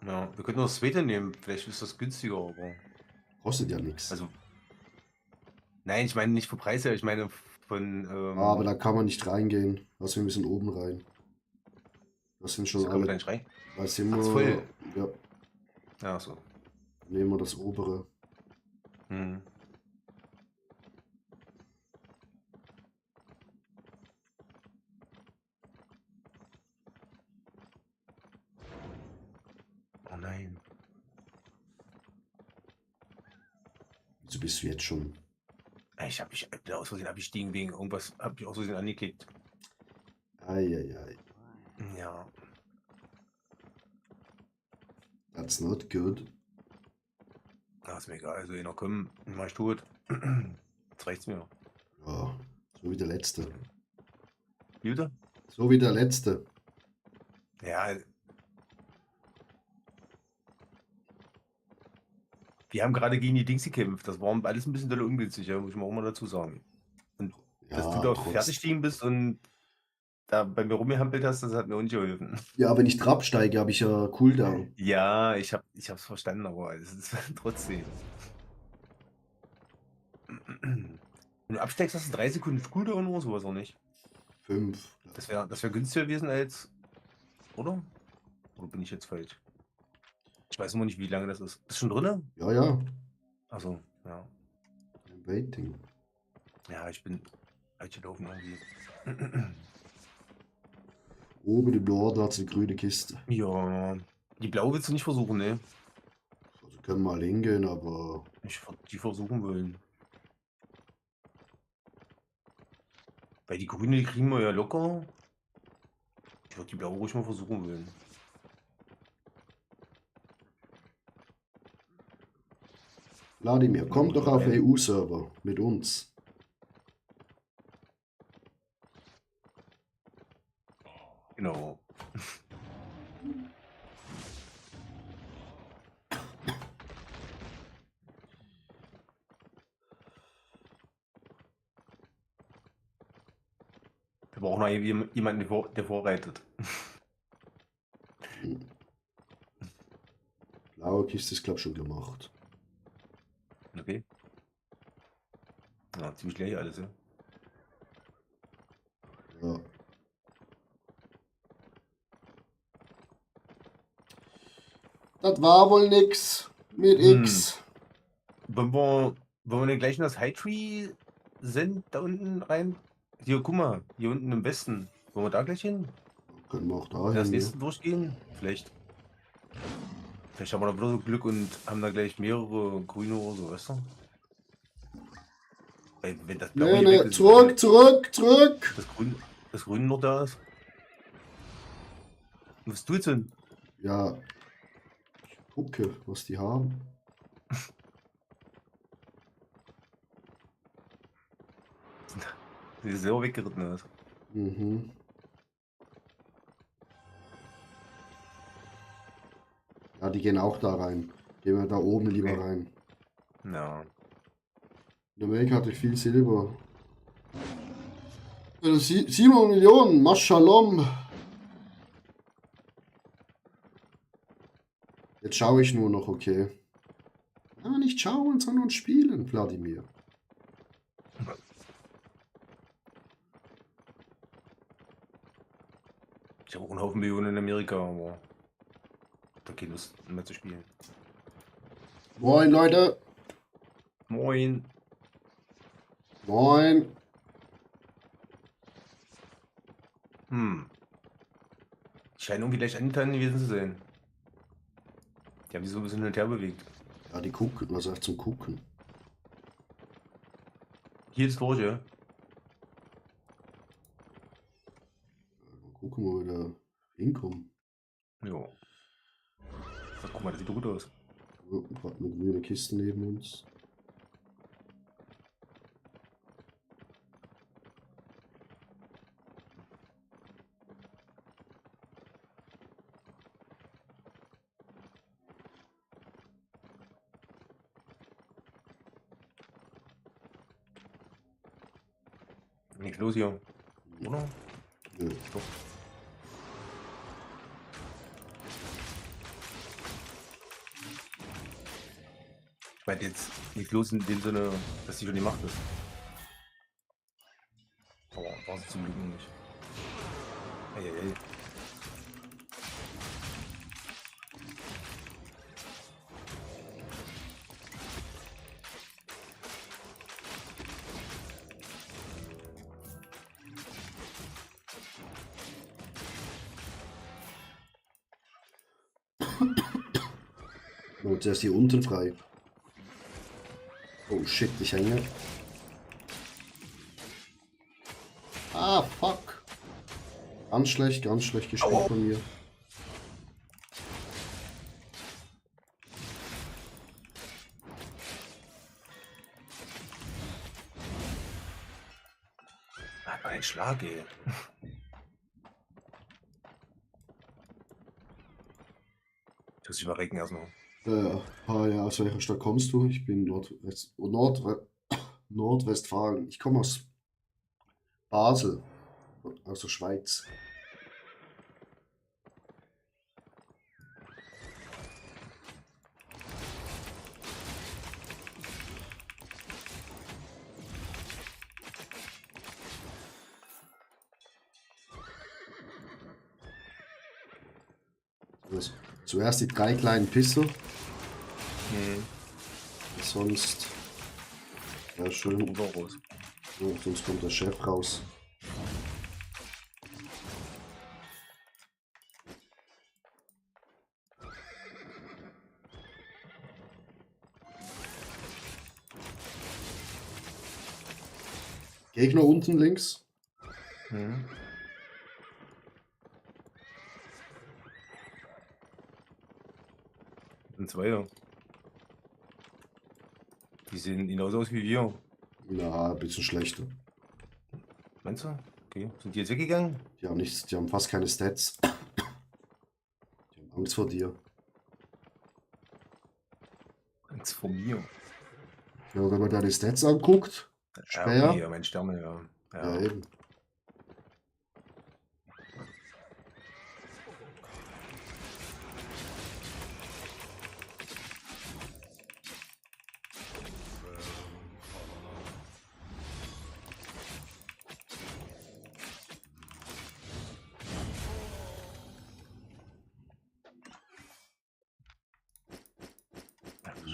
S3: Ja, wir könnten noch das zweite nehmen. Vielleicht ist das günstiger, aber.
S1: Kostet ja nichts.
S3: Also. Nein, ich meine nicht vom Preis her, ich meine von.
S1: Aber da kann man nicht reingehen. Also wir müssen oben rein. Das sind schon
S3: so kann man da
S1: alle.
S3: nicht rein.
S1: Da sind
S3: Ach, ist
S1: wir.
S3: voll.
S1: Ja,
S3: Ja, so.
S1: nehmen wir das obere.
S3: Hm. Oh nein.
S1: Wieso bist du jetzt schon?
S3: Ich bin aus Versehen abgestiegen wegen irgendwas, hab ich aus Versehen angeklickt.
S1: Eieiei.
S3: Ja.
S1: That's not good.
S3: Na, ist mir egal. Also, noch kommen, mach ich tot. Jetzt reicht's mir.
S1: Ja, so wie der letzte.
S3: Wie bitte?
S1: So wie der letzte.
S3: Ja. Wir haben gerade gegen die Dings gekämpft. Das war alles ein bisschen doll ungünstig, ja, muss ich mal auch mal dazu sagen. Und dass du da
S1: trotz-
S3: fertig stehen bist und da bei mir rumgehampelt hast, das hat mir auch nicht geholfen.
S1: Ja, wenn ich Trab steige, habe ich ja Cooldown.
S3: Ja, ich hab's verstanden, aber es ist trotzdem. Wenn du absteigst, hast du 3 Sekunden Cooldown oder sowas auch nicht.
S1: 5.
S3: Das wär günstiger gewesen als. Oder? Oder bin ich jetzt falsch? Ich weiß immer nicht, wie lange das ist. Ist schon drinne?
S1: Ja, ja.
S3: Achso, ja.
S1: Waiting.
S3: Ja, ich bin falsch gelaufen irgendwie.
S1: Oben im Norden hat es eine grüne Kiste.
S3: Ja. Die blaue willst du nicht versuchen, ne?
S1: Also können mal hingehen, aber
S3: Die versuchen wollen. Weil die grüne, die kriegen wir ja locker. Ich würde die blaue ruhig mal versuchen wollen.
S1: Wladimir, komm doch auf EU-Server mit uns.
S3: Genau. Wir brauchen noch jemanden, der vorreitet.
S1: Blaue Kiste ist, glaube ich, schon gemacht.
S3: Okay. Ja, ziemlich gleich alles, ja.
S1: Ja. Das war wohl nix mit X.
S3: Wollen wir denn gleich in das High Tree sind, da unten rein? Hier, guck mal, hier unten im Westen. Wollen wir da gleich hin?
S1: Können wir auch
S3: Das
S1: dahin.
S3: nächste durchgehen? Vielleicht haben wir da wieder so Glück und haben da gleich mehrere grüne oder so, weißt du? Weil, wenn das blaue
S1: Nee,
S3: hier weg
S1: nee,
S3: ist,
S1: zurück!
S3: das Grüne noch da ist. Was tust du denn?
S1: Ja, ich gucke, was die haben.
S3: Die selber weggeritten ist.
S1: Mhm. Ja, die gehen auch da rein. Gehen wir da oben lieber
S3: Okay.
S1: rein.
S3: Ja.
S1: In Amerika hatte ich viel Silber. 7 Millionen, Maschalom. Jetzt schaue ich nur noch, okay. Ah, nicht schauen, sondern spielen, Wladimir.
S3: Ich habe auch einen Haufen Millionen in Amerika, aber da keine Lust mehr zu spielen.
S1: Moin, Leute.
S3: Moin.
S1: Moin.
S3: Die scheinen irgendwie gleich angetan gewesen zu sein. Die haben sich so ein bisschen hin und her bewegt.
S1: Ja, die gucken, was sagt zum Gucken.
S3: Hier ist durch, ja?
S1: Mal gucken, wo wir da hinkommen.
S3: Jo. Ach, guck mal, das sieht gut aus.
S1: Oh, gerade eine grüne Kiste neben uns.
S3: Nichts los hier. Oder?
S1: Nö.
S3: Doch. Ich meine jetzt nichts los in dem Sinne, dass sie schon gemacht ist. Aber war sie zum Glück noch nicht. Hey.
S1: Oh, jetzt ist hier unten frei. Oh shit, ich hänge. Ah, fuck. Ganz schlecht gespielt von mir.
S3: Hat einen Schlag, ey. Ich muss dich verrecken erstmal.
S1: Ja, aus welcher Stadt kommst du? Ich bin Nordwestfalen. Ich komme aus Basel, aus der Schweiz. Also, zuerst die 3 kleinen Pisser, sonst ja schön,
S3: Rüber raus.
S1: ja, sonst kommt der Chef raus. Gegner unten links.
S3: Mhm. Sind zwei, ja. Die sehen genauso aus wie wir.
S1: Ja, ein bisschen schlechter.
S3: Meinst du? Okay. Sind die jetzt weggegangen?
S1: Die haben nichts, die haben fast keine Stats. Die haben Angst vor dir.
S3: Angst vor mir.
S1: Ja, wenn man da die Stats anguckt,
S3: Ja,
S1: Speer.
S3: okay, ja, mein Sterne, ja.
S1: Ja,
S3: Ja.
S1: eben.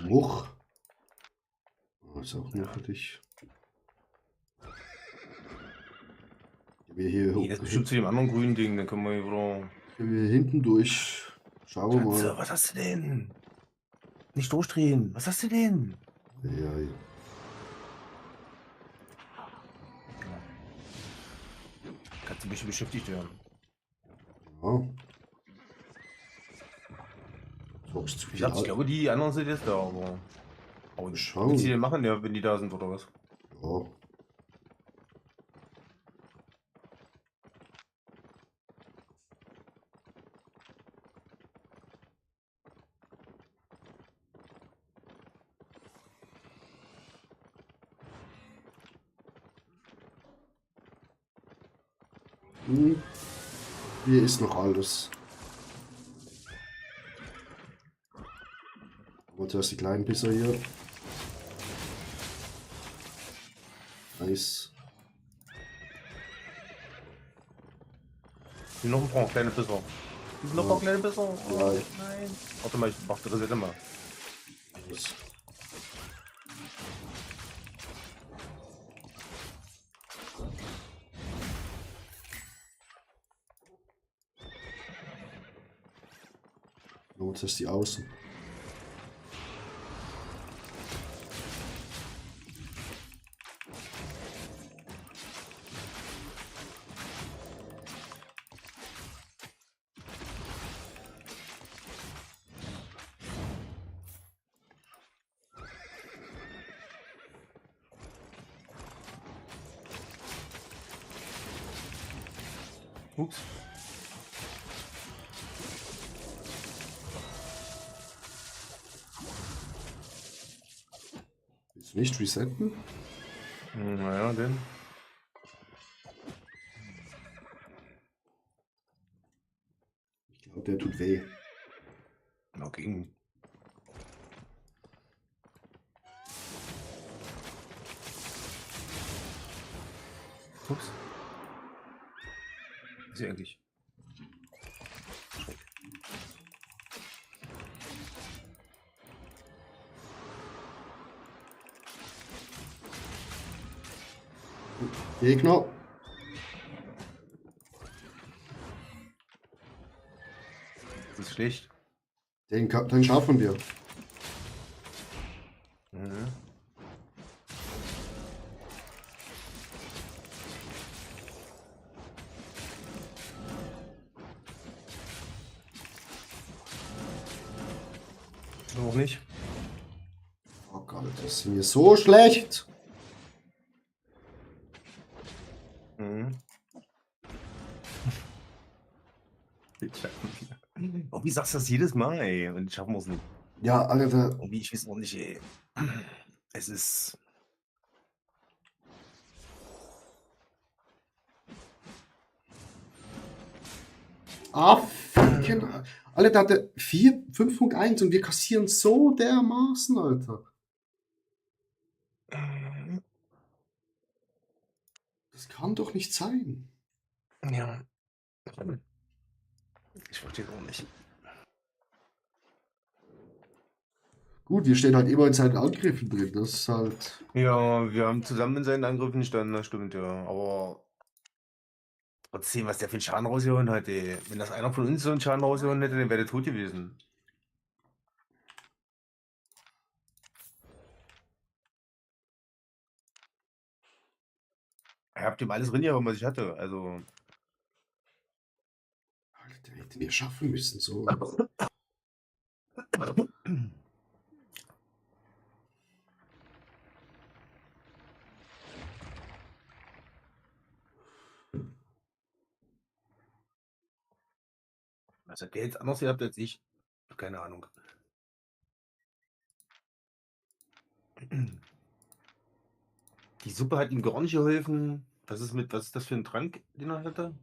S1: Much. Oh, ist auch nur für dich. Wir hier,
S3: Nee, das ist bestimmt zu dem anderen grünen Ding, dann können wir hier wieder.
S1: wir hinten durch. Schauen wir
S3: Schatze,
S1: mal.
S3: was hast du denn? Nicht durchdrehen. Was hast du denn?
S1: Ja, ja.
S3: Kannst du ein bisschen beschäftigt werden.
S1: Ja. Zockst zu
S3: Wie
S1: viel
S3: gesagt, ich
S1: Al-
S3: glaube, die anderen sind jetzt da, aber. Aber
S1: Schauen.
S3: was die denn machen, ja, wenn die da sind oder was?
S1: Ja. Hier ist noch alles. Aber zuerst die kleinen Pisser hier. Nice.
S3: Hier noch ein paar kleine Pisser. Hier sind noch ein paar kleine Pisser. Oh,
S1: Nein.
S3: nein. Warte mal, ich mach die Reset mal.
S1: Das- Oh, jetzt ist die Außen.
S3: Ups.
S1: Willst du nicht resetten?
S3: Naja, denn.
S1: Ich glaube, der tut weh.
S3: Okay. Ups. Was ist hier eigentlich? Schreck.
S1: Gegner.
S3: Das ist schlecht.
S1: Den schaffen wir.
S3: Mhm. Noch nicht.
S1: Oh Gott, das sind wir so schlecht.
S3: Mhm. Oh, wie sagst du das jedes Mal, ey? Und schaffen wir es nicht.
S1: Ja, Alter.
S3: Irgendwie, ich weiß auch nicht, ey. Es ist.
S1: Ah, fucking. Alter, der hatte 5.1 und wir kassieren so dermaßen, Alter. Das kann doch nicht sein.
S3: Ja. Ich verstehe es auch nicht.
S1: Gut, wir stehen halt immer in seinen Angriffen drin. Das ist halt.
S3: Ja, wir haben zusammen in seinen Angriffen gestanden, das stimmt, ja. Aber trotzdem, was der für einen Schaden rausgehauen hat, ey. Wenn das einer von uns so einen Schaden rausgehauen hätte, dann wäre der tot gewesen. Ich hab dem alles drin gehauen, was ich hatte. Also.
S1: Alter, der hätte wir schaffen müssen, so.
S3: Was hat der jetzt anders gehabt als ich? Keine Ahnung. Die Suppe hat ihm gar nicht geholfen. Was ist das für ein Trank, den er hatte?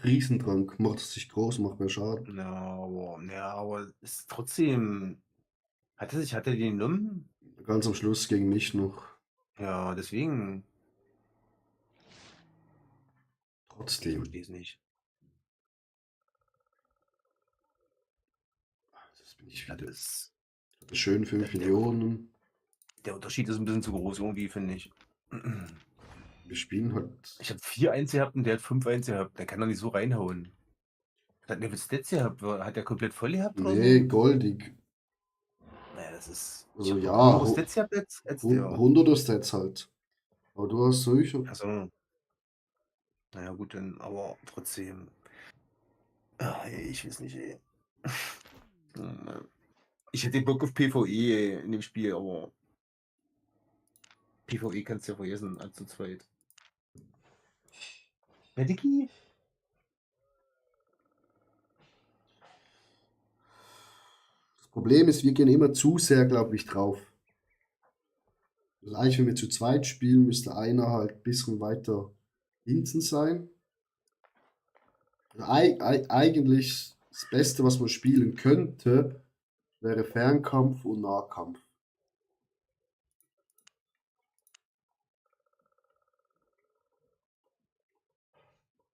S1: Riesentrank. Macht es sich groß, macht mehr Schaden.
S3: Ja, aber ist trotzdem. Hat er den genommen?
S1: Ganz am Schluss gegen mich noch.
S3: Ja, deswegen. Ich
S1: Trotzdem.
S3: verstehe es nicht.
S1: Das bin ich
S3: Das
S1: wieder.
S3: ist,
S1: Schön 5 Millionen.
S3: der Unterschied ist ein bisschen zu groß irgendwie, finde ich.
S1: Wir spielen halt.
S3: Ich habe 4-1 gehabt und der hat 5-1 gehabt. Der kann doch nicht so reinhauen. Was hat der für Stats gehabt? Hat der komplett voll gehabt oder
S1: Nee,
S3: so?
S1: goldig.
S3: Naja, das ist. Ich
S1: Also
S3: habe
S1: ja,
S3: doch andere Stats gehabt als der.
S1: 100er Stats halt. Aber du hast solche.
S3: Achso. Naja, gut, dann, aber trotzdem. Ey, ich weiß nicht, ey. Ich hätte Bock auf PvE ey, in dem Spiel, aber PvE kannst du ja vergessen, zu zweit. Mediki?
S1: Das Problem ist, wir gehen immer zu sehr, glaube ich, drauf. Also eigentlich, wenn wir zu zweit spielen, müsste einer halt ein bisschen weiter hinten sein. Also eigentlich das Beste, was man spielen könnte, wäre Fernkampf und Nahkampf.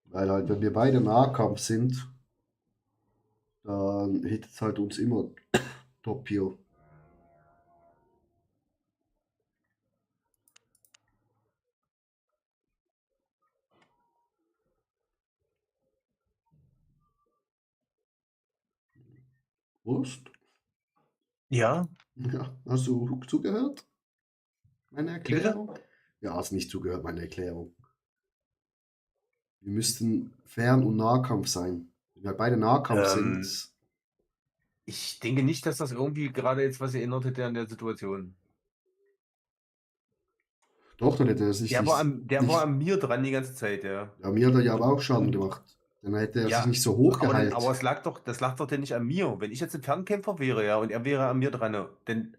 S1: Weil halt, wenn wir beide Nahkampf sind, dann hittet es halt uns immer top hier. Wurst?
S3: Ja,
S1: Ja, hast du zugehört? Meine
S3: wie bitte?
S1: Erklärung? Ja, hast nicht zugehört, meine Erklärung. Wir müssten Fern- und Nahkampf sein. Wenn wir beide Nahkampf sind,
S3: Ich denke nicht, dass das irgendwie gerade jetzt was erinnert hätte an der Situation.
S1: doch, dann hätte er sich
S3: Der
S1: nicht,
S3: war an mir dran die ganze Zeit, ja.
S1: ja, mir hat er ja
S3: Und,
S1: aber auch Schaden
S3: und
S1: gemacht. Dann hätte er sich
S3: ja,
S1: nicht so
S3: aber
S1: hochgeheilt.
S3: das lag doch denn nicht an mir. Wenn ich jetzt ein Fernkämpfer wäre, ja, und er wäre an mir dran, ne,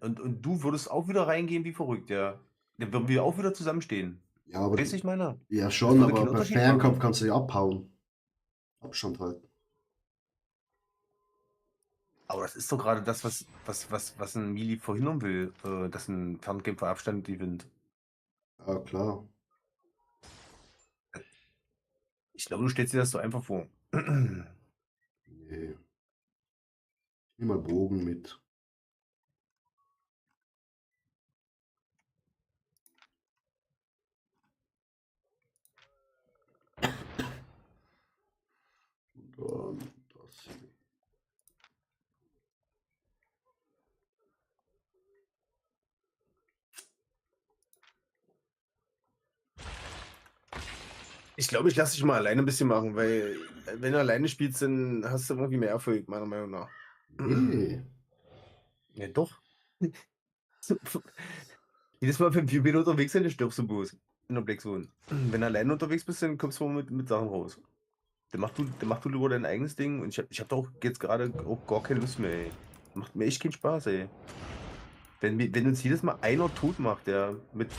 S3: und du würdest auch wieder reingehen wie verrückt, ja. Dann würden wir auch wieder zusammenstehen.
S1: Ja, aber
S3: Weißt du, ich meine?
S1: ja
S3: Das
S1: schon,
S3: würde
S1: aber
S3: keinen
S1: bei
S3: Unterschied
S1: Fernkampf
S3: machen.
S1: kannst du ja abhauen. Abstand halten.
S3: Aber das ist doch gerade das, was ein Melee verhindern will, dass ein Fernkämpfer Abstand gewinnt.
S1: Ja, klar.
S3: Ich glaube, du stellst dir das so einfach vor.
S1: Nee. Nimm mal Bogen mit. Und dann das hier.
S3: Ich glaube, ich lasse dich mal alleine ein bisschen machen, weil wenn du alleine spielst, dann hast du irgendwie mehr Erfolg, meiner Meinung nach.
S1: Nee.
S3: Ja, doch. Jedes Mal, wenn wir unterwegs sind, dann stirbst du bloß in der Black Zone. Wenn du alleine unterwegs bist, dann kommst du mit Sachen raus. Dann mach du lieber dein eigenes Ding und ich hab doch jetzt gerade auch gar keine Lust mehr, ey. Macht mir echt keinen Spaß, ey. Wenn uns jedes Mal einer tot macht, der mit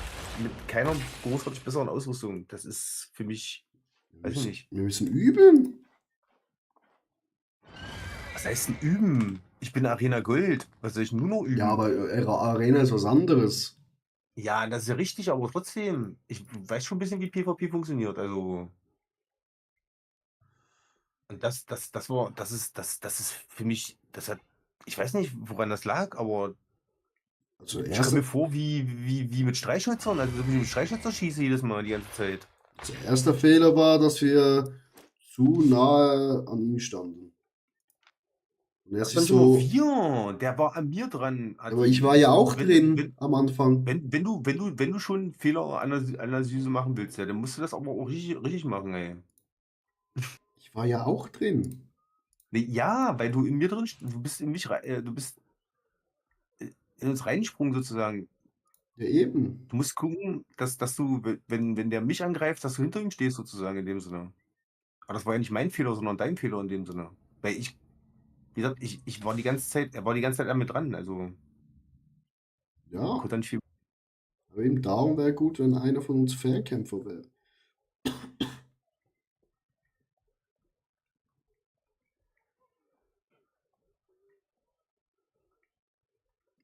S3: keiner großartig besseren Ausrüstung, das ist für mich, weiß ich nicht.
S1: Wir müssen üben.
S3: Was heißt denn üben? Ich bin Arena Gold. Was soll ich nur noch üben?
S1: Ja, aber Arena ist was anderes.
S3: Ja, das ist ja richtig, aber trotzdem, ich weiß schon ein bisschen, wie PvP funktioniert. Also, und das ist für mich, ich weiß nicht, woran das lag, aber
S1: Also
S3: ich komme mir vor, wie mit Streichhölzern, also wie ich mit Streichhölzern schieße jedes Mal die ganze Zeit.
S1: erster Fehler war, dass wir zu nahe an ihm standen. Und er
S3: Das
S1: sich
S3: waren schon mal
S1: so.
S3: 4. Der war an mir dran.
S1: Aber ich war ja auch
S3: Wenn,
S1: drin
S3: wenn,
S1: am Anfang.
S3: wenn du schon Fehleranalyse machen willst, ja, dann musst du das aber auch richtig machen, ey.
S1: Ich war ja auch drin.
S3: Ne, ja, weil du in mir drin, du bist in mich, du bist in uns reingesprungen sozusagen.
S1: Ja, eben.
S3: Du musst gucken, dass du, wenn der mich angreift, dass du hinter ihm stehst sozusagen in dem Sinne. Aber das war ja nicht mein Fehler, sondern dein Fehler in dem Sinne. Weil wie gesagt, ich war die ganze Zeit, er war die ganze Zeit an mir dran, also
S1: Ja.
S3: konnte er nicht viel.
S1: Aber eben darum wäre gut, wenn einer von uns Fernkämpfer wäre.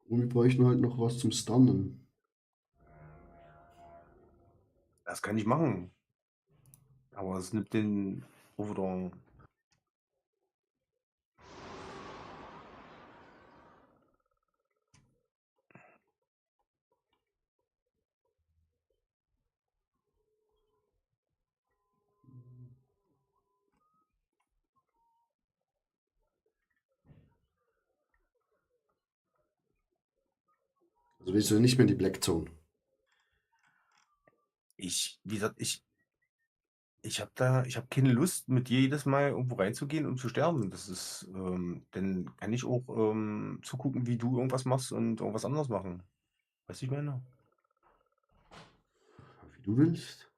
S1: Und wir bräuchten halt noch was zum Stunnen.
S3: Das kann ich machen. Aber es nimmt den Overdrang.
S1: Also willst du nicht mehr in die Black Zone?
S3: Wie gesagt, ich habe keine Lust, mit dir jedes Mal irgendwo reinzugehen, um zu sterben. Dann kann ich auch zugucken, wie du irgendwas machst und irgendwas anderes machen. Weißt du, ich meine?
S1: Wie du willst.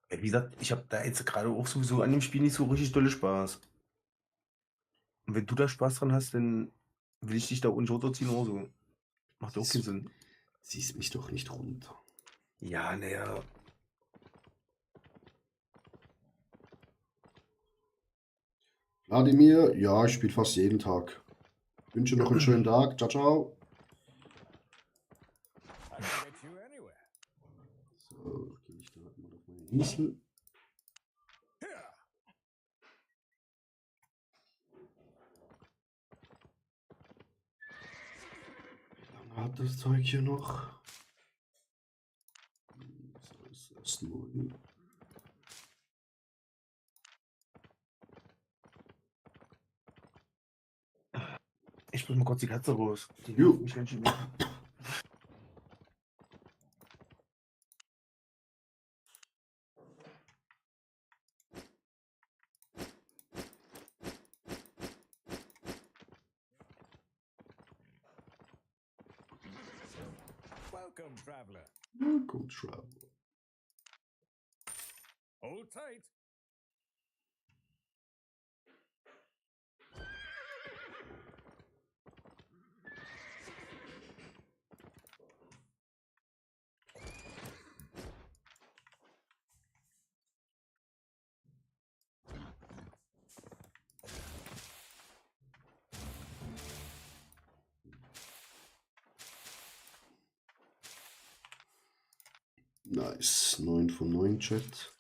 S3: Ja, wie gesagt, ich habe da jetzt gerade auch sowieso an dem Spiel nicht so richtig dolle Spaß. Und wenn du da Spaß dran hast, dann will ich dich da unten runterziehen oder so. Macht auch keinen Sinn.
S1: Ziehst mich doch nicht runter.
S3: Ja, naja.
S1: Wladimir, ja, ich spiele fast jeden Tag. Wünsche noch einen schönen Tag. Ciao, ciao. So, gehe ich da mal auf meine Insel. Wie lange hat das Zeug hier noch? So, ist erst 9.
S3: Ich muss mal kurz die Katze raus. Die
S1: Jo.
S3: nervt mich ganz schön.
S6: Welcome, traveler.
S1: Welcome, Traveler.
S6: Hold tight.
S1: Nice. 9 von 9, Chat.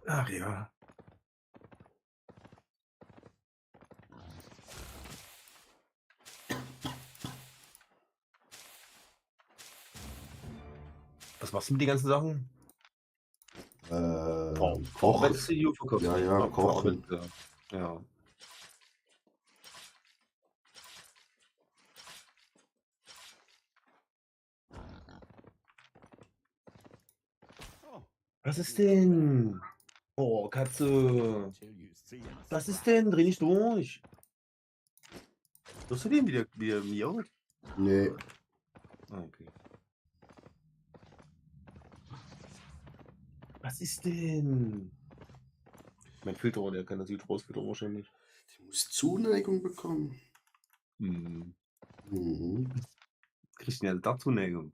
S3: Ach ja. Was machst du mit den ganzen Sachen?
S1: Kochen.
S3: Verarbeitest du die oder verkaufst du
S1: Ja,
S3: die?
S1: ja, kochen.
S3: verarbeitet, ja. Was ist denn? Oh, Katze. Was ist denn? Dreh nicht durch. Hörst du den wieder miaut?
S1: Nee.
S3: Ah, okay. Was ist denn? Mein Filter, der kann das nicht rausfiltern wahrscheinlich.
S1: Die muss Zuneigung bekommen.
S3: Hm.
S1: Mhm.
S3: Kriegst du ja da Zuneigung.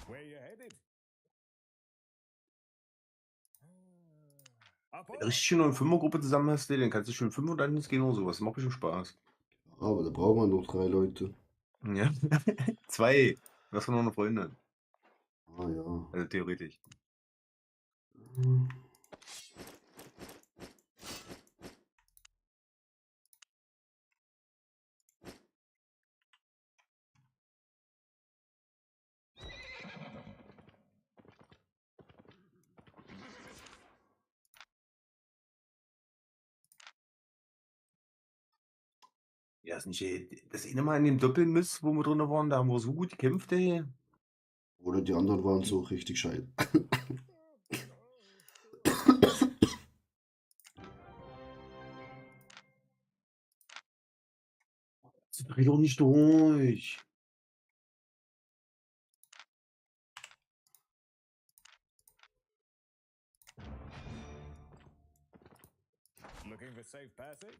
S6: Where you headed? Up
S3: Wenn
S6: on.
S3: du richtig schön eine Fünfergruppe zusammen hast, dann kannst du schön 5 und dann gehen oder sowas. Macht bestimmt Spaß.
S1: Aber da brauchen wir noch 3 Leute.
S3: Ja. 2. Was von noch eine Freundin.
S1: Ah ja.
S3: Also theoretisch. Ja, ist nicht, das eine Mal in dem Doppelmiss, wo wir drin waren, da haben wir so gut gekämpft, ey.
S1: Oder die anderen waren so richtig scheiße.
S3: Sie dreht doch nicht durch.
S6: Looking for safe passage?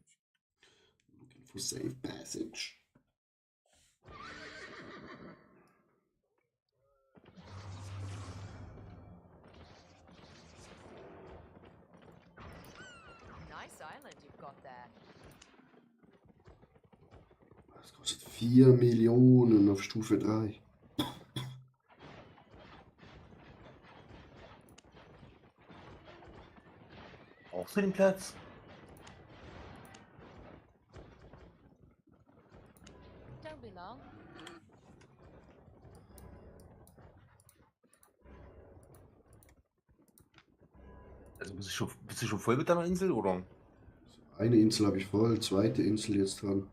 S1: Looking for safe passage.
S4: Nice island you've got there.
S1: Das kostet 4 Millionen auf Stufe 3.
S3: Brauchst du den Platz?
S4: Don't be long.
S3: Also bist du schon voll mit deiner Insel, oder?
S1: Eine Insel habe ich voll, zweite Insel jetzt dran.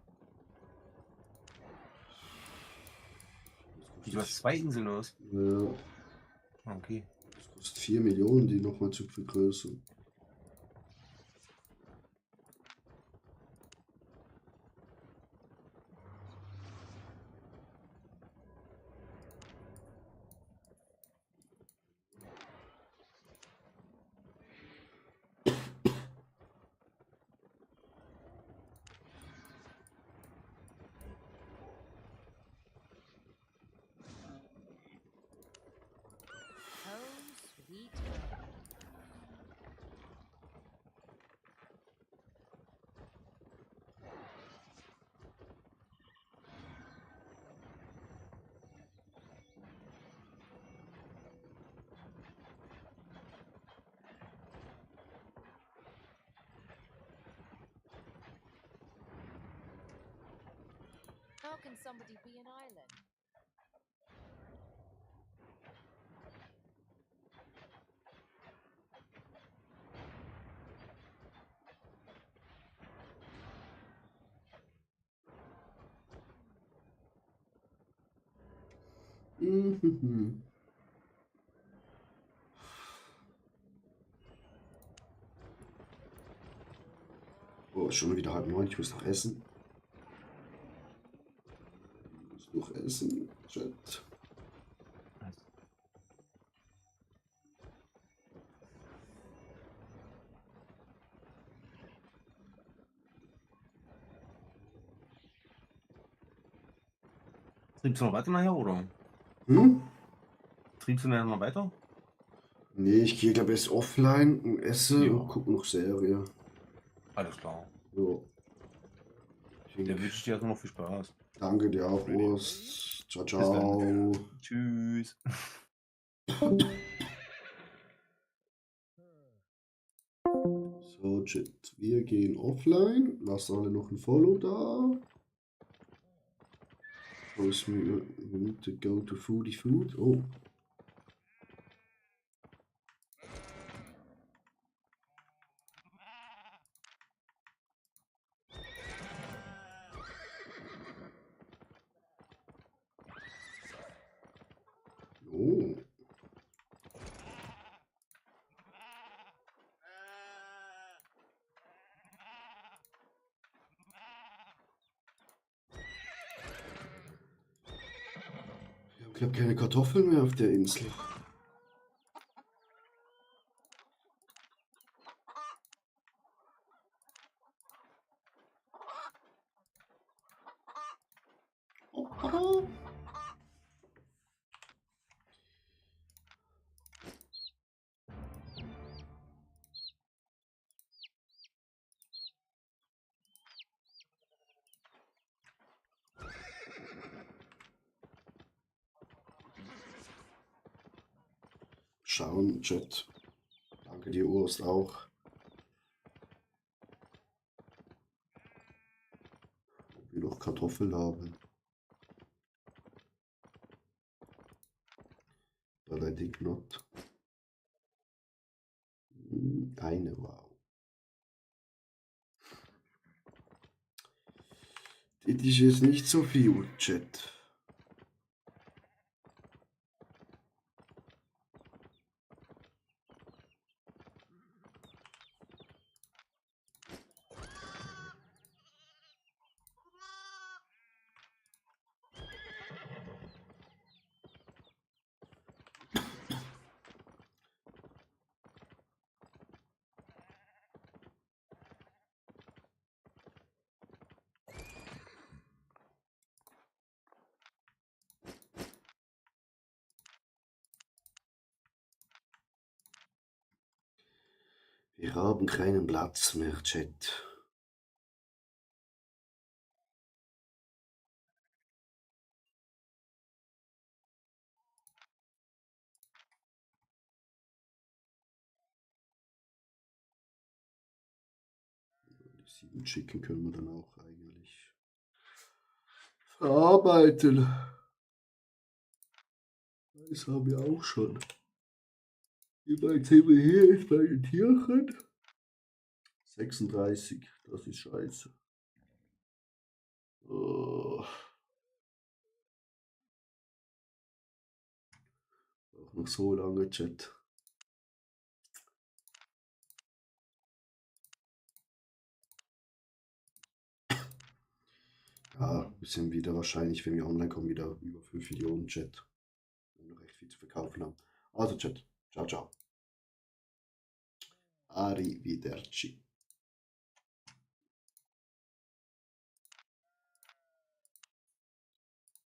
S3: Du hast 2 Inseln aus.
S1: Ja,
S3: Ah, okay.
S1: das kostet 4 Millionen, die nochmal zu vergrößern.
S4: Home sweet home. How can somebody be an island?
S1: Mhm. Oh, schon wieder 8:30, ich muss noch essen. Ich muss noch essen, Chat.
S3: Triebst du noch weiter nachher, oder?
S1: Hm?
S3: Triebst du nachher noch weiter?
S1: Nee, ich gehe glaube ich erst offline und esse
S3: Ja.
S1: und gucke noch Serie.
S3: Alles klar.
S1: Ja.
S3: Dann wünsche ich dir erstmal noch viel Spaß.
S1: Danke dir auch, Urs. Ciao,
S3: Bis dann.
S1: ciao.
S3: Tschüss.
S1: So, Chat, wir gehen offline. Lasst alle noch ein Follow da. Wo ist mir? We need to go to Foodie Food. Oh. Oh. Wir haben, glaube keine Kartoffeln mehr auf der Insel. Oh. Schauen, Chat. Danke dir, Urs, auch. Ob wir noch Kartoffeln haben. But I think not. Eine, wow. Das ist jetzt nicht so viel, Chat. Wir haben keinen Platz mehr, Chat. Die 7 Chicken können wir dann auch eigentlich verarbeiten. Das haben wir auch schon. Wie weit sind wir hier jetzt bei den Tierchen? 36, das ist scheiße. Oh. Auch noch so lange, Chat. Ja, wir sind wieder wahrscheinlich, wenn wir online kommen, wieder über 5 Millionen, Chat. Wir noch recht viel zu verkaufen haben. Also, Chat. Ciao, ciao. Arrivederci.